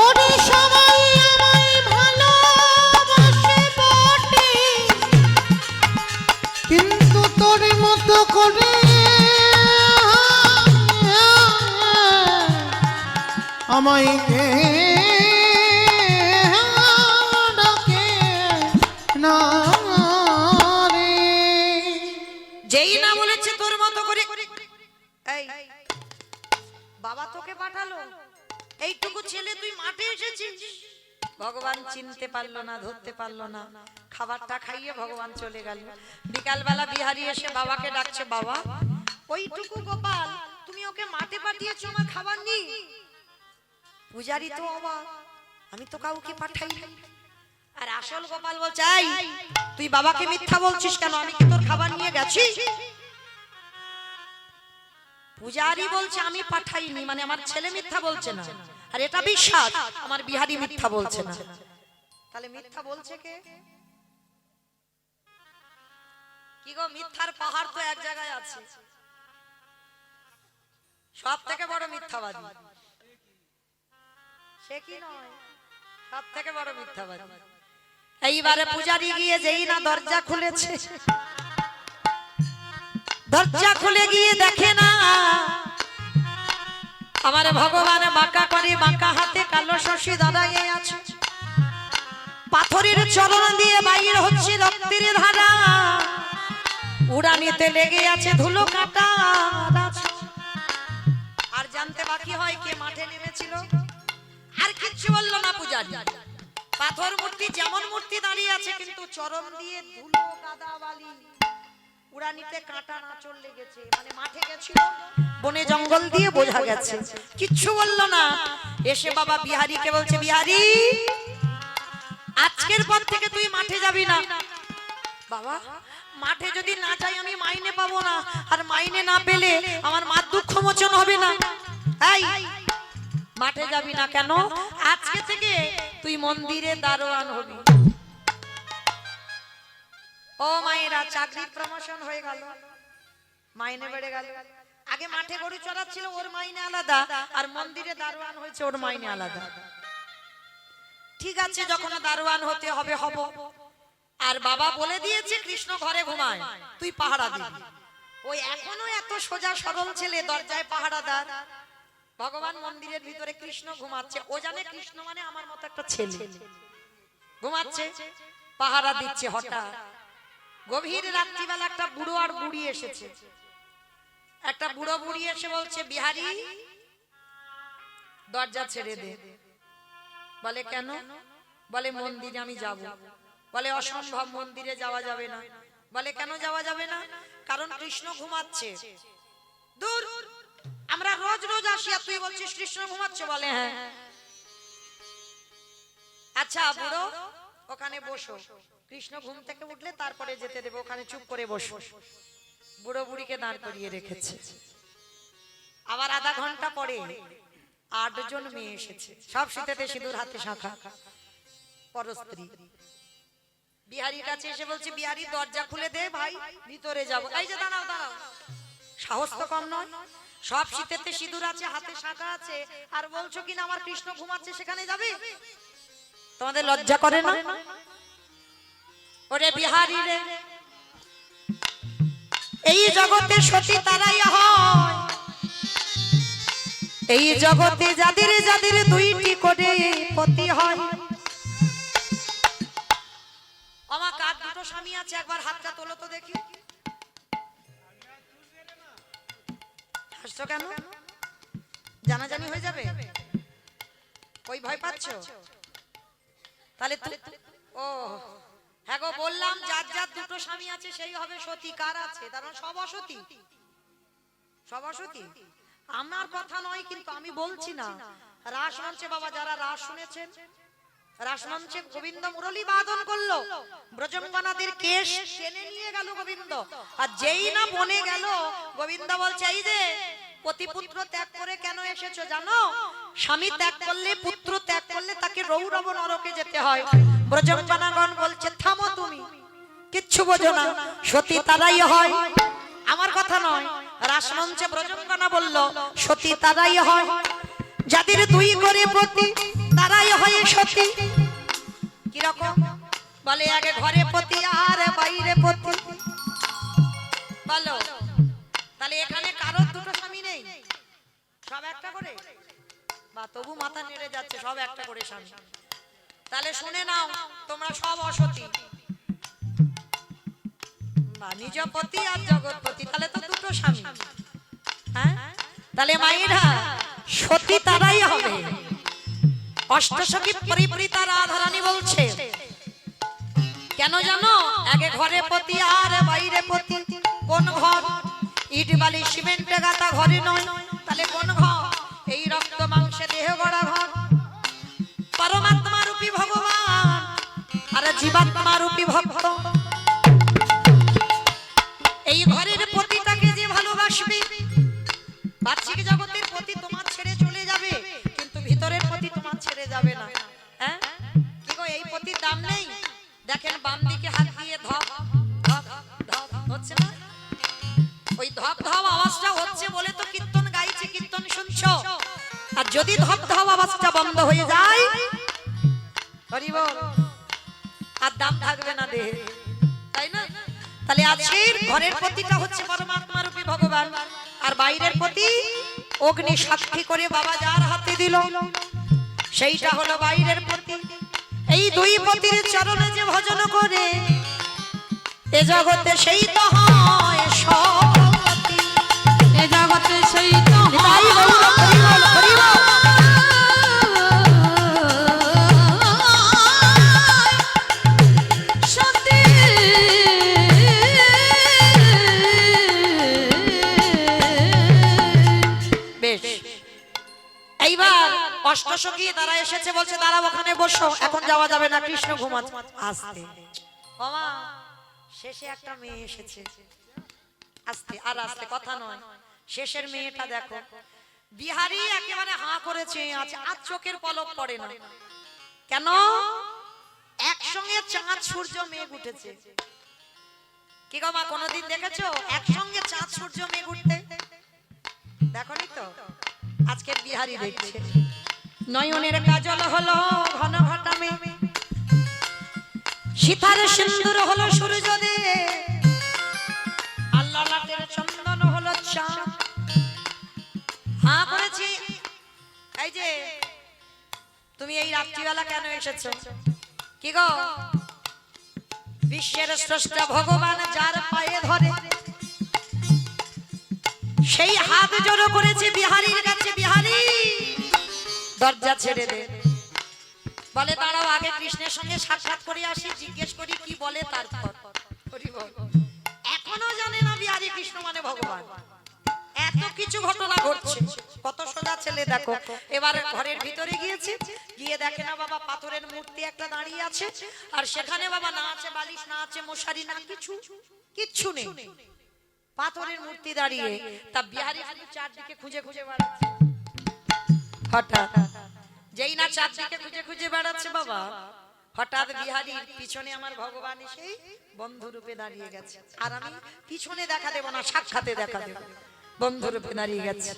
ওরে সবাই আমায় ভালোবাসে বটে, কিন্তু তোর মতো করে আমায় ডাকে না রে। যেই না বলেছে তোর মতো করে, এই বাবা তোকে পাঠালো, এইটুকু ছেলে তুই মাঠে এসেছিস। ভগবান চিনতে পারলো না, ধরতে পারলো না, খাবারটা খাইয়ে ভগবান চলে গেল। বিকালবেলা বিহারী এসে বাবাকে ডাকছে, বাবা ওইটুকু গোপাল তুমি ওকে মাঠে পাঠিয়েছো, আমার খাবার নেই। পূজারি তো অবাক, আমি তো কাউকে পাঠাই নাই। আর আসল গোপাল বলছে, এই তুই বাবাকে মিথ্যা বলছিস কেন, আমি কি তোর খাবার নিয়ে গেছি? পূজারি বলছে আমি পাঠাইনি, মানে আমার ছেলে মিথ্যা বলছে না, আর এটা বিশ্বাস আমার বিহারী মিথ্যা বলছে না। তাহলে মিথ্যা বলছে কে? কি গো, মিথ্যার পাহাড় তো এক জায়গায় আছে, সব থেকে বড় মিথ্যাবাদী সে কি নয়, সব থেকে বড় মিথ্যাবাদী। এইবারে পূজারি গিয়ে যেই না দরজা খুলেছে, দরজা খুলে গিয়ে দেখে না আমার ভগবান বাঁকা করে, বাঁকা হাতে কালো শশী দাঁড়াইয়ে আছে, পাথরের চরণ দিয়ে বাইর হচ্ছে রক্তের ধারা, উড়ানিতে লেগে আছে ধুলো কাটা। আর জানতে বাকি হয় কে মাঠে নেমেছিল, আর কিচ্ছু বললো না পূজারি। পাথর মূর্তি যেমন মূর্তি দাঁড়িয়ে আছে, কিন্তু চরণ দিয়ে ধুলো কাদা বালি, উড়ানিতে কাঁটা নাচল লেগেছে, মানে মাঠে গেছিল বনে জঙ্গল দিয়ে বোঝা গেছে, কিচ্ছু বললো না। এসে বাবা বিহারীকে বলছে, বিহারী আজকের পর থেকে তুই মাঠে যাবি না। বাবা মাঠে যদি না যাই আমি মাইনে পাবো না, আর মাইনে না পেলে আমার মার দুঃখ মোচন হবে না। এই মাঠে যাবি না কেন? আজকে থেকে তুই মন্দিরে দারোয়ান হবি। ও মায়েরা, চাকরির প্রমোশন হয়ে গেল, মাইনে বেড়ে গেল। আগে মাঠে গরু চড়াচ্ছিল, ওর মাইনে আলাদা, আর মন্দিরে দারোয়ান হয়েছে, ওর মাইনে আলাদা। ঠিক আছে, যখন দারোয়ান হতে হবে হব। আর বাবা বলে দিয়েছে কৃষ্ণ ঘরে ঘুমায়, তুই পাহারা দিবি। ওই এখনো এত সোজা সরল ছেলে দরজায় পাহারাদার, ভগবান মন্দিরের ভিতরে কৃষ্ণ ঘুমাচ্ছে, ও জানে কৃষ্ণ মানে আমার মতো একটা ছেলে ঘুমাচ্ছে, পাহারা দিচ্ছে। হঠাৎ গভীর রাত্রিবেলা একটা বুড়ো আর বুড়ি এসেছে। একটা বুড়ো বুড়ি এসে বলছে, বিহারী দরজা ছেড়ে দে। বলে কেন? বলে মন্দিরে আমি যাব। বলে অসম্ভব, মন্দিরে যাওয়া যাবে না। বলে কেন যাওয়া যাবে না? কারণ কৃষ্ণ ঘুমাচ্ছে। দূর, আমরা রোজ রোজ আসি আর তুই বলছিস কৃষ্ণ ঘুমাচ্ছে? বলে হ্যাঁ। আচ্ছা বুড়ো, ওখানে বসো, কৃষ্ণ ঘুম থেকে উঠলে তারপরে যেতে দেবো, ওখানে চুপ করে বসো। বুড়ো বুড়িকে দাঁড় করিয়ে রেখেছে। আবার আধা ঘন্টা পরে 8 জন মেয়ে এসেছে, সব শীতেতে সিঁদুর, হাতে শাঁখা, পরস্ত্রী। বিহারীর কাছে এসে বলছে, বিহারী দরজা খুলে দে ভাই, ভিতরে যাবো। এই যে দাঁড়াও দাঁড়াও, সাহস তো কম নয়। সব শীতেতে সিঁদুর আছে, হাতে শাঁখা আছে, আর বলছো কিনা আমার কৃষ্ণ ঘুমাচ্ছে সেখানে যাবে? তোমাদের লজ্জা করে না? ওরে বিহারী রে, এই জগতে সতী তারাই হয়, এই জগতে যাদের যাদের 2টি করে পতি হয়। আমার কার 2টো স্বামী আছে? একবার হাতটা তোলো তো দেখি। হাসছো কেন? জানাজানি হয়ে যাবে, ওই ভয় পাচ্ছ? তাহলে ও হ্যাঁ গো, বললাম যার যার 2টো স্বামী আছে সেই হবে সতী। কার আছে? তার মানে সব অসতী, সব অসতী। আমার কথা নয় কিন্তু, আমি বলছি না। রাস মঞ্চে বাবা যারা রাস শুনেছেন, রাস মঞ্চে গোবিন্দ মুরলী বাদন করলো, ব্রজঙ্গনাদের কেশ টেনে নিয়ে গেল গোবিন্দ, আর যেই না বনে গেল গোবিন্দ বলছে, এই যে পতিপুত্র ত্যাগ করে কেন এসেছো জানো? স্বামী ত্যাগ করলে, পুত্র ত্যাগ করলে তাকে রৌরব নরকে যেতে হয়। ব্রজঙ্গনাগণ বলছে, থামো তুমি, কিচ্ছু বোঝো না, সতী তারাই হয়। আমার কথা নয়, রাসমঞ্চে ব্রজঙ্গনা বলল সতী তারাই হয়, যাদের 2 করে পতি তারাই হয় সতী। কিরকম? বলে আগে ঘরে পতি আর বাইরে পতি। বলো তাহলে এখানে কারো 2টো স্বামী নেই? সব একটা করে? বা তবু মাথা নেড়ে যাচ্ছে, সব একটা করে স্বামী। তাহলে শুনে নাও, তোমরা সব অসতী, নিজ পতি আর জগৎপতি, তাহলে তো 2টো স্বামী। হ্যাঁ, তাহলে মায়েরা সতী তারাই হবে। অষ্টসখী পরিবৃতা রাধারানী বলছে, কেন জানো? আগে ঘরে পতি আর বাইরে পতি। কোন ঘর? ইট বালি সিমেন্টে গাঁথা ঘরে নয়, তাহলে কোন ঘর? এই রক্ত মাংসে দেহ গড়া ঘর। পরমাত্মা রূপী ভগবান আর জীবাত্মা রূপী ভক্ত, এই ঘরের পতিটাকে যে ভালোবাসবে, বাহ্যিক জগতের পতি তোমার ছেড়ে চলে যাবে, কিন্তু ভিতরের পতি তোমার ছেড়ে যাবে না। হ্যাঁ কি গো, এই পতির দাম নেই? দেখেন বাম দিকে হাত দিয়ে ধপ ধপ ধপ হচ্ছে না? ওই ধপ ধপ আওয়াজটা হচ্ছে বলে তো কীর্তন গাইছে, কীর্তন শুনছো। আর যদি ধপ ধপ আওয়াজটা বন্ধ হয়ে যায়, হরি বল, আর দাম থাকবে না দেহে, তাই না? তাহলে আজকের ঘরের পতিটা হচ্ছে পরমাত্মা রূপী ভগবান, আর বাইরের পতি অগ্নি সাক্ষী করে বাবা যার হাতে দিল, সেইটা হলো বাইরের পতি। এই 2 পতির চরণে যে ভজন করে, এ জগতে সেই তো হয় সতী। এ জগতে সেই তো তাই গৌর হরি বল, হরি বল। সতী। বেশ, এইবার অষ্টসখী তারা এসেছে, বলছে দাঁড়াও ওখানে বসো, এখন যাওয়া যাবে না, কৃষ্ণ ঘুমাচ্ছে। আস্তে ওমা, শেষে একটা মেয়ে এসেছে। আস্তে আর আস্তে, কথা নয়, শেষের মেয়েটা দেখো। বিহারী একেবারে হাঁ করেছে আছে, আর চোখের পলক পড়ে না। কেন? একসঙ্গে চাঁদ সূর্য মেঘ উঠেছে। কি গো মা, কোনদিন দেখেছো একসঙ্গে চাঁদ সূর্য মেঘ উঠতে? দেখনি তো, আজকের বিহারী দেখছে। নয়নের কাজল হলো ঘন ঘটা মেঘ, সীতার সিন্দুর হলো সূর্য দে, আল্লাহ লাটের চন্দন হলো চাঁদ। হাঁ করেছি রাত্রিবেলা কেন এসেছো? কি গো, বিশ্বের স্রষ্টা ভগবান যার পায়ে ধরে সেই হাত জড়ো করেছে বিহারীর কাছে। বিহারী দরজা ছেড়ে দে। বলে দাঁড়াও, আগে কৃষ্ণের সঙ্গে সাক্ষাৎ করে আসি, জিজ্ঞেস করি কি বলে তারপর। হরি বল। এখনো জানে না বিহারী কৃষ্ণ মানে ভগবান। এত কিছু ঘটনা ঘটছে, কত সোজা ছেলে দেখো। এবার ঘরের ভিতরে গিয়েছে, গিয়ে দেখে না বাবা পাথরের মূর্তি একটা দাঁড়িয়ে আছে, আর সেখানে বাবা না আছে বালিশ, না আছে মশারি, না কিচ্ছু নেই, পাথরের মূর্তি দাঁড়িয়ে। তা বিহারী চারদিকে খুঁজে খুঁজে বেড়াচ্ছে। হঠাৎ যেই না চারদিকে খুঁজে খুঁজে বেড়াচ্ছে বাবা, হঠাৎ বিহারীর পিছনে আমার ভগবান এসে বন্ধু রূপে দাঁড়িয়ে গেছে। আর আমি পিছনে দেখা দেব না, সাক্ষাতে দেখা দেব। বন্ধু রূপে দাঁড়িয়ে গেছে,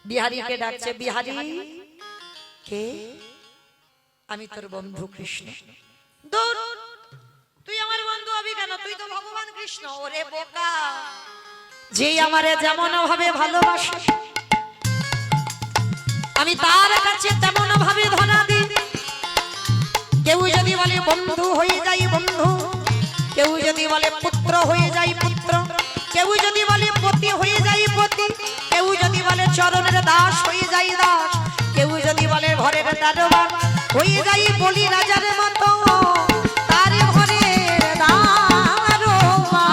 বিহারীকে ডাকছে। বিহারী কে? আমি তোর বন্ধু কৃষ্ণ। দূর, তুই আমার বন্ধু হবি কেন? তুই তো ভগবান কৃষ্ণ। ওরে বোকা, যেই আমারে যেমন ভাবে ভালোবাসে আমি তার কাছে তেমন ভাবে ধরা দিই। কেউ যদি বলে বন্ধু হয়ে যাই বন্ধু, কেউ যদি বলে পুত্র হয়ে যাই পুত্র, কেউ যদি বলে পতি হয়ে যাই পতি, কেউ যদি বলে চরণের দাস হয়ে যাই দাস, কেউ যদি বলে ঘরের দারোয়ান হয়ে যাই বলি রাজার মতো, তার ঘরের দারোয়ান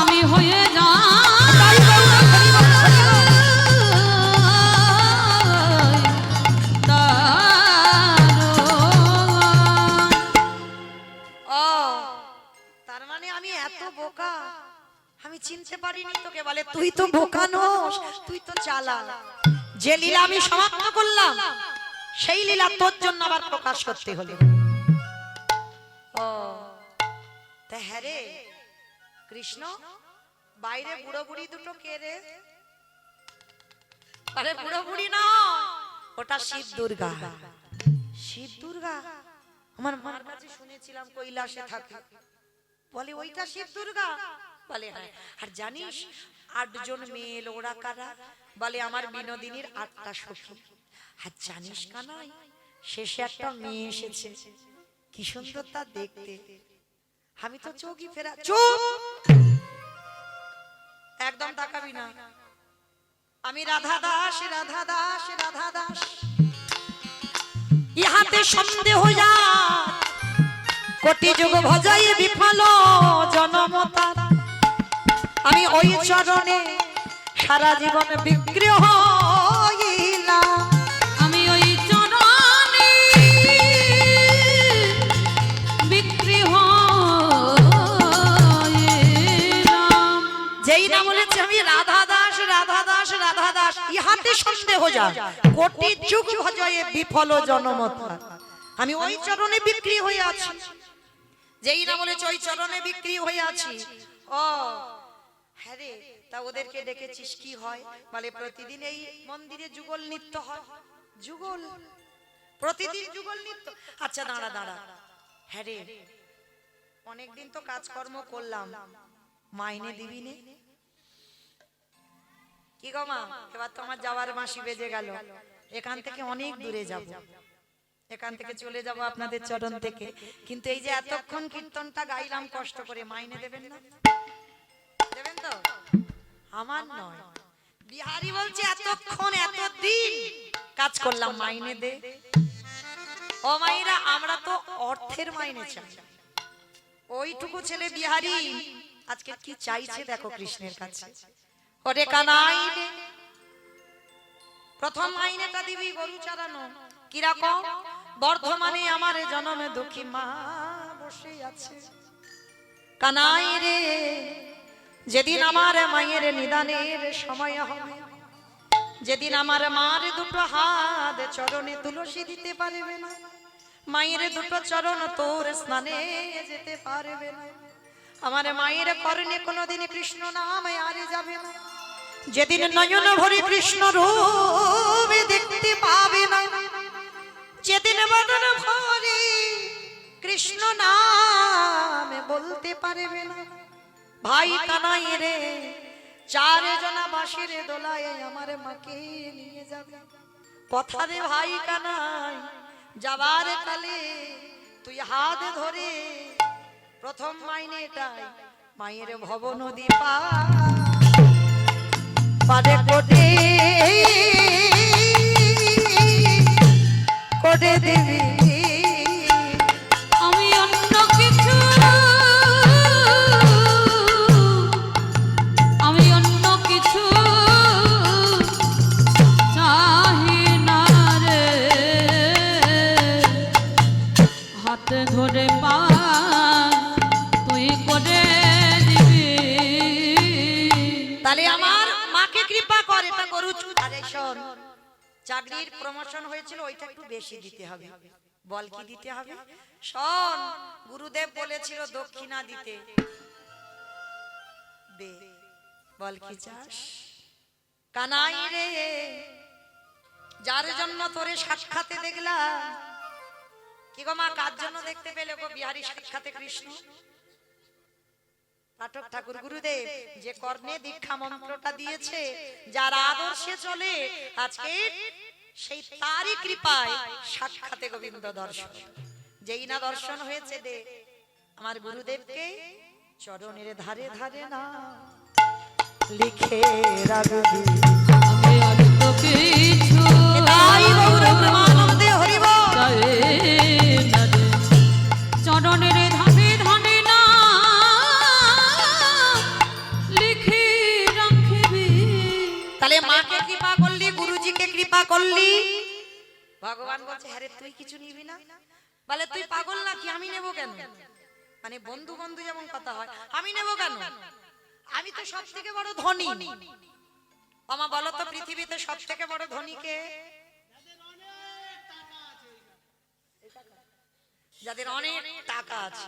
আমি হয়ে তার মানে আমি এত বোকা, আমি চিনতে পারিনি তোকে। বলে তুই তো বোকা নোস, তুই তো চালাক। যে লীলা আমি সমাপ্ত করলাম সেই লীলা তোর জন্য আবার প্রকাশ করতে হলো। ও তা হ্যাঁ রে কৃষ্ণ, বাইরে বুড়ো বুড়ি দুটো কে রে? আরে বুড়ো বুড়ি না, ওটা শিব দুর্গা। শিব দুর্গা আমার মার কাছে শুনেছিলাম কৈলাসে থাকে। বলে ওইটা শিব দুর্গা? বলে হ্যাঁ। আর জানিস 8 জন মেয়ে এলো, ওরা কারা? বলে আমার বিনোদিনীর 8টা সখী। আর জানিস কানাই, শেষে একটা মেয়ে এসেছে, কি সুন্দর তা দেখতে। আমি তো চোখই ফেরা। চুপ, একদম তাকাবি না। আমি রাধা দাস, রাধা দাস, রাধা দাস। ইহাতে সন্দেহ যায়, কোটি যুগ ভজাই বিফল জনমতা। আমি ওই চরণে সারা জীবন বিক্রিয় হইলাম। আমি ওই চরণে বিক্রি হইলাম। যেই না বলেছে আমি রাধা দাস, রাধা দাস, রাধা দাস, ইহাতে সন্দেহ যায়, কোটি যুগ ভজাই বিফল জনমতা। আমি ওই চরণে বিক্রি হয়ে আছি। যেই না বলেছে ওই চরণে বিক্রি হয়ে আছি। ও হ্যাঁ রে, তা ওদেরকে ডেকেছিস কি হয়? বলে প্রতিদিন এই মন্দিরে যুগল নৃত্য হয়। যুগল, প্রতিদিন যুগল নৃত্য। আচ্ছা দাঁড়া দাঁড়া, হ্যাঁ রে অনেকদিন তো কাজকর্ম করলাম, মাইনে দিবি নে? কি গো মা, এবার তো আমার যাওয়ার মাসি বেজে গেল। এখান থেকে অনেক দূরে যাব, এখান থেকে চলে যাব আপনাদের চরণ থেকে। কিন্তু এই যে এতক্ষণ কীর্তনটা গাইলাম কষ্ট করে, মাইনে দেবেন না? দেবেন তো? আমার নয়, বিহারী বলছে এতক্ষণ এতদিন কাজ করলাম, মাইনে দে। ও মাইরা, আমরা তো অর্থের মাইনে চাই। ওইটুকু ছেলে বিহারী আজকে কি চাইছে দেখো কৃষ্ণের কাছে। ওরে কানাই রে, প্রথম মাইনেটা দিবি গরু চারানো। কিরকম? বর্ধমানে আমার জন্মে দুঃখী মা বসে আছে। কানাই রে, যেদিন আমার মায়ের নিদানের সময় হবে, যেদিন আমার মার দুটো হাত চরণে তুলসী দিতে পারবে না, মায়ের দুটো চরণ তোর স্নানে যেতে পারবে না, আমার মায়ের কর্ণে কোনোদিন কৃষ্ণ নাম আর যাবে না, যেদিন নয়ন ভরে কৃষ্ণ রূপ দেখতে পাবে না, যেদিন বদন ভরে কৃষ্ণ নাম বলতে পারবে না, ভাই কানাই রে 4 জনা বাঁশির দোলায় আমার মাকে নিয়ে যাবে। কথা দে ভাই কানাই, যাবার কালে তুই হাত ধরে প্রথম মাইনেটাই মায়ের ভব নদী পারে কোটে কোটে দেবী আমি অন্য কিছু আমি অন্য কিছু চাহি না রে হাতে ধরে পা তুই করে দিবি তাহলে আমার মাকে কৃপা কর এটা করু আরে শোন চাকরির প্রমোশন হয়েছিল ওইটা একটু বেশি দিতে হবে বল কি দিতে হবে শোন গুরুদেব বলেছিল দক্ষিণা দিতে দে বল কি চাস কানাই রে যার জন্য তোরে সাক্ষাতে দেখলাম কি গো মা কার জন্য দেখতে পেলে গো বিহারী সাক্ষাতে কৃষ্ণ পাঠক ঠাকুর গুরুদেব যে কর্ণে দীক্ষা মন্ত্রটা দিয়েছে যার আদর্শে চলে আজকে সেই তারই কৃপায় সাক্ষাতে গোবিন্দ দর্শন যেই না দর্শন হয়েছে দে আমার গুরুদেবকে চরণের ধারে ধারে না লিখে রাখবি আমি অন্য কিছু তাই গৌর প্রেমানন্দে হরিব চাই না রে চরণের ধারে ধারে না লিখে রাখবি তাহলে মাকে কৃপা করলি গুরুজিকে কৃপা করলি ভগবান বলছে হ্যাঁ রে তুই কিছু নিবি না বলে তুই পাগল নাকি আমি নেব কেন মানে বন্ধু বন্ধু যেমন কথা হয় আমি নেব কেন আমি তো সব থেকে বড় ধনী আমা বলো তো পৃথিবীতে সব থেকে বড় ধনী কে যাদের অনেক টাকা আছে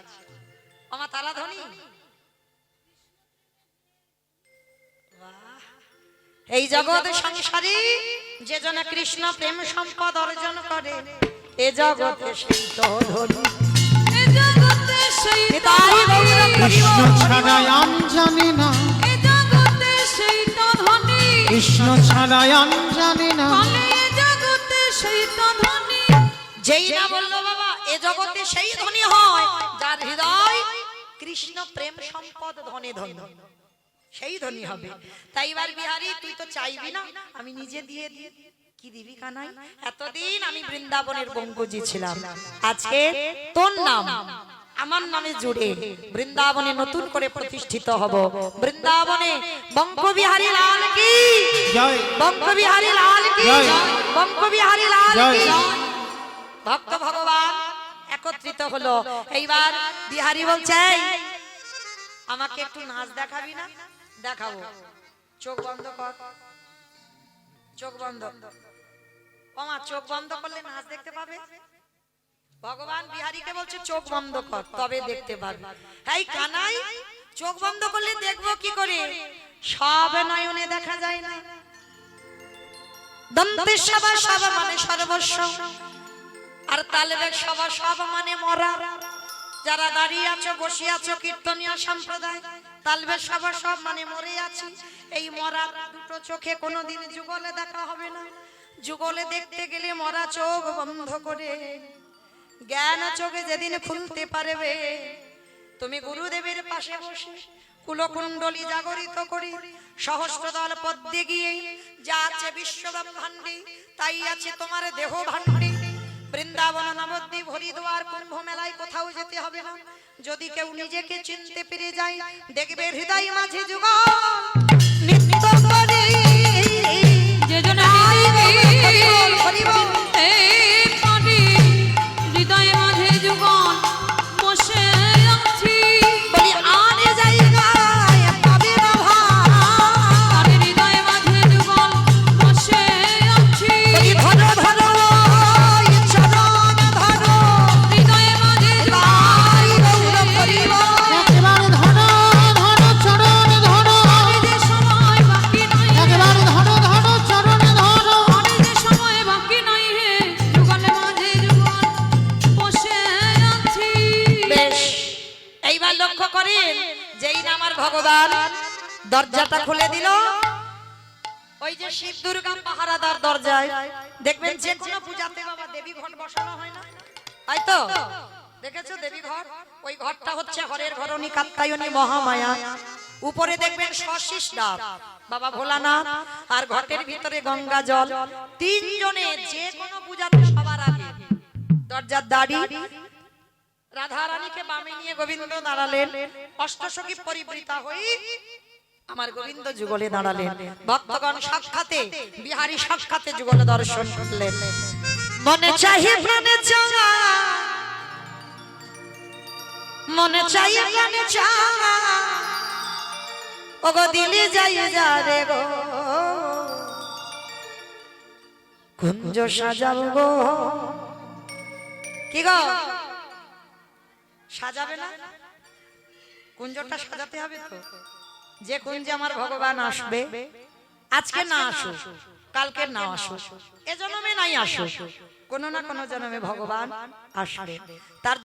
আমা তারা ধনী বাহ এই জগৎ সংসারী যে জন কৃষ্ণ প্রেম সম্পদ অর্জন করে এ জগতে সেই তো ধনী এ জগতে সেই তাই গৌর কৃষ্ণ ছাড়া আমি জানি না এ জগতে সেই তো ধনী কৃষ্ণ ছাড়া আমি জানি না বলে এ জগতে সেই তো ধনী যেই না বললো বাবা এ জগতে সেই ধনী হয় যার হৃদয় কৃষ্ণ প্রেম সম্পদ ধনে ধন্য সেই ধনী হবে তাই এবার বিহারী তুই তো চাইবি না আমি নিজে দিয়ে দিয়ে কি দিবি কানাই এতদিন আমি বৃন্দাবনের বঙ্কুজি ছিলাম আজকে তোর নাম আমার নামে জুড়ে বৃন্দাবনে নতুন করে প্রতিষ্ঠিত হব বৃন্দাবনে বঙ্কবিহারী লাল কি জয় বঙ্কবিহারী লাল কি জয়। বঙ্কবিহারী লাল জয়। কি ভক্ত ভগবান একত্রিত হলো এইবার বিহারী বলছে "এই, আমাকে একটু নাচ দেখাবি না দেখাবো চোখ বন্ধ কর চোখ বন্ধ ওমা চোখ বন্ধ করলে নাচ দেখতে পাবে ভগবান বিহারীকে বলছে চোখ বন্ধ কর তবে দেখতে পাবে এই কানাই চোখ বন্ধ করলে দেখবো কি করে সব নয়নে দেখা যায় না দন্তে সবা সবা মানে সর্বস্ব আর তালবে সবা সবা মানে মরা যারা দাঁড়িয়ে আছো বসে আছো কীর্তনীয় সম্প্রদায় তালবে সবা সব মানে মরে আছি এই মরা দুটো চোখে কোনোদিন যুগলে দেখা হবে না যুগলে দেখতে গেলে মরা চোখ বন্ধ করে জ্ঞান চোখে যেদিন খুলতে পারবে তুমি গুরুদেবের পাশে বসে কুলকুণ্ডলী জাগরিত করে সহস্রদল পদ্মে গিয়ে যা আছে বিশ্বব্রহ্মাণ্ডে তাই আছে তোমার দেহ ভাণ্ডে বৃন্দাবন নবদ্বীপ হরিদ্বার কুম্ভ মেলায় কোথাও যেতে হবে না যদি কেউ নিজেকে চিনতে পেরে যায় দেখবে হৃদয় মাঝে যুগল নিত্য করে যে জন হরিবল হৃদয় মাঝে যুগল বসে আছি বলি আনে জায়গায় পাবে না ভাই আমি হৃদয় মাঝে যুগল বসে আছি বলি ধরো ধরো এই চরণ ধরো হৃদয় মাঝে তাই গৌর হরিবল একেবারে ধরো ধরো চরণ ধরো আমি যে সময় বাকি নাই একেবারে ধরো ধরো চরণ ধরো আমি যে সময় বাকি নাই হে যুগলে মাঝে যুগল বসে আছি বেশ এইবার লক্ষ্য করেন যেই না আমার ভগবান দরজাটা খুলে দিল ও ওই যে শিব দুর্গা পাহারাদার দরজায় দেখবেন যে কোনো পূজাতে বাবা দেবী ঘট বসানো হয় না, তাই তো? দেখেছো দেবী ঘট? ওই ঘরটা হচ্ছে হরের ঘরণী কাত্যায়নী মহামায়া। উপরে দেখবেন শশীষ ডাব বাবা ভোলানাথ, আর ঘটের ভিতরে গঙ্গা জল। তিনজনে যে কোনো পূজাতে সবার আগে দরজার দাঁড়ি। রাধা রানীকে বামে নিয়ে গোবিন্দ দাঁড়ালেন, অষ্টসখী পরিবৃতা হই আমার গোবিন্দ যুগলে দাঁড়ালেন। ভক্তগণ সাক্ষাতে বিহারী সাক্ষাতে যুগল দর্শন করলেন। মনে চাহি প্রাণে চাওয়া, মনে চাই প্রাণে চাওয়া, ওগো দিলে যাই যা রে গো, কুঞ্জ সাজাবো গো। কি গো সাজাবে না? কুঞ্জটা সাজাতে হবে তো। যে কুঞ্জে আমার ভগবান আসবে, আজকে না আসো কালকে না আসো, এ জন্মে নাই আসো, কোনো না কোনো জন্মে ভগবান আসবে। তার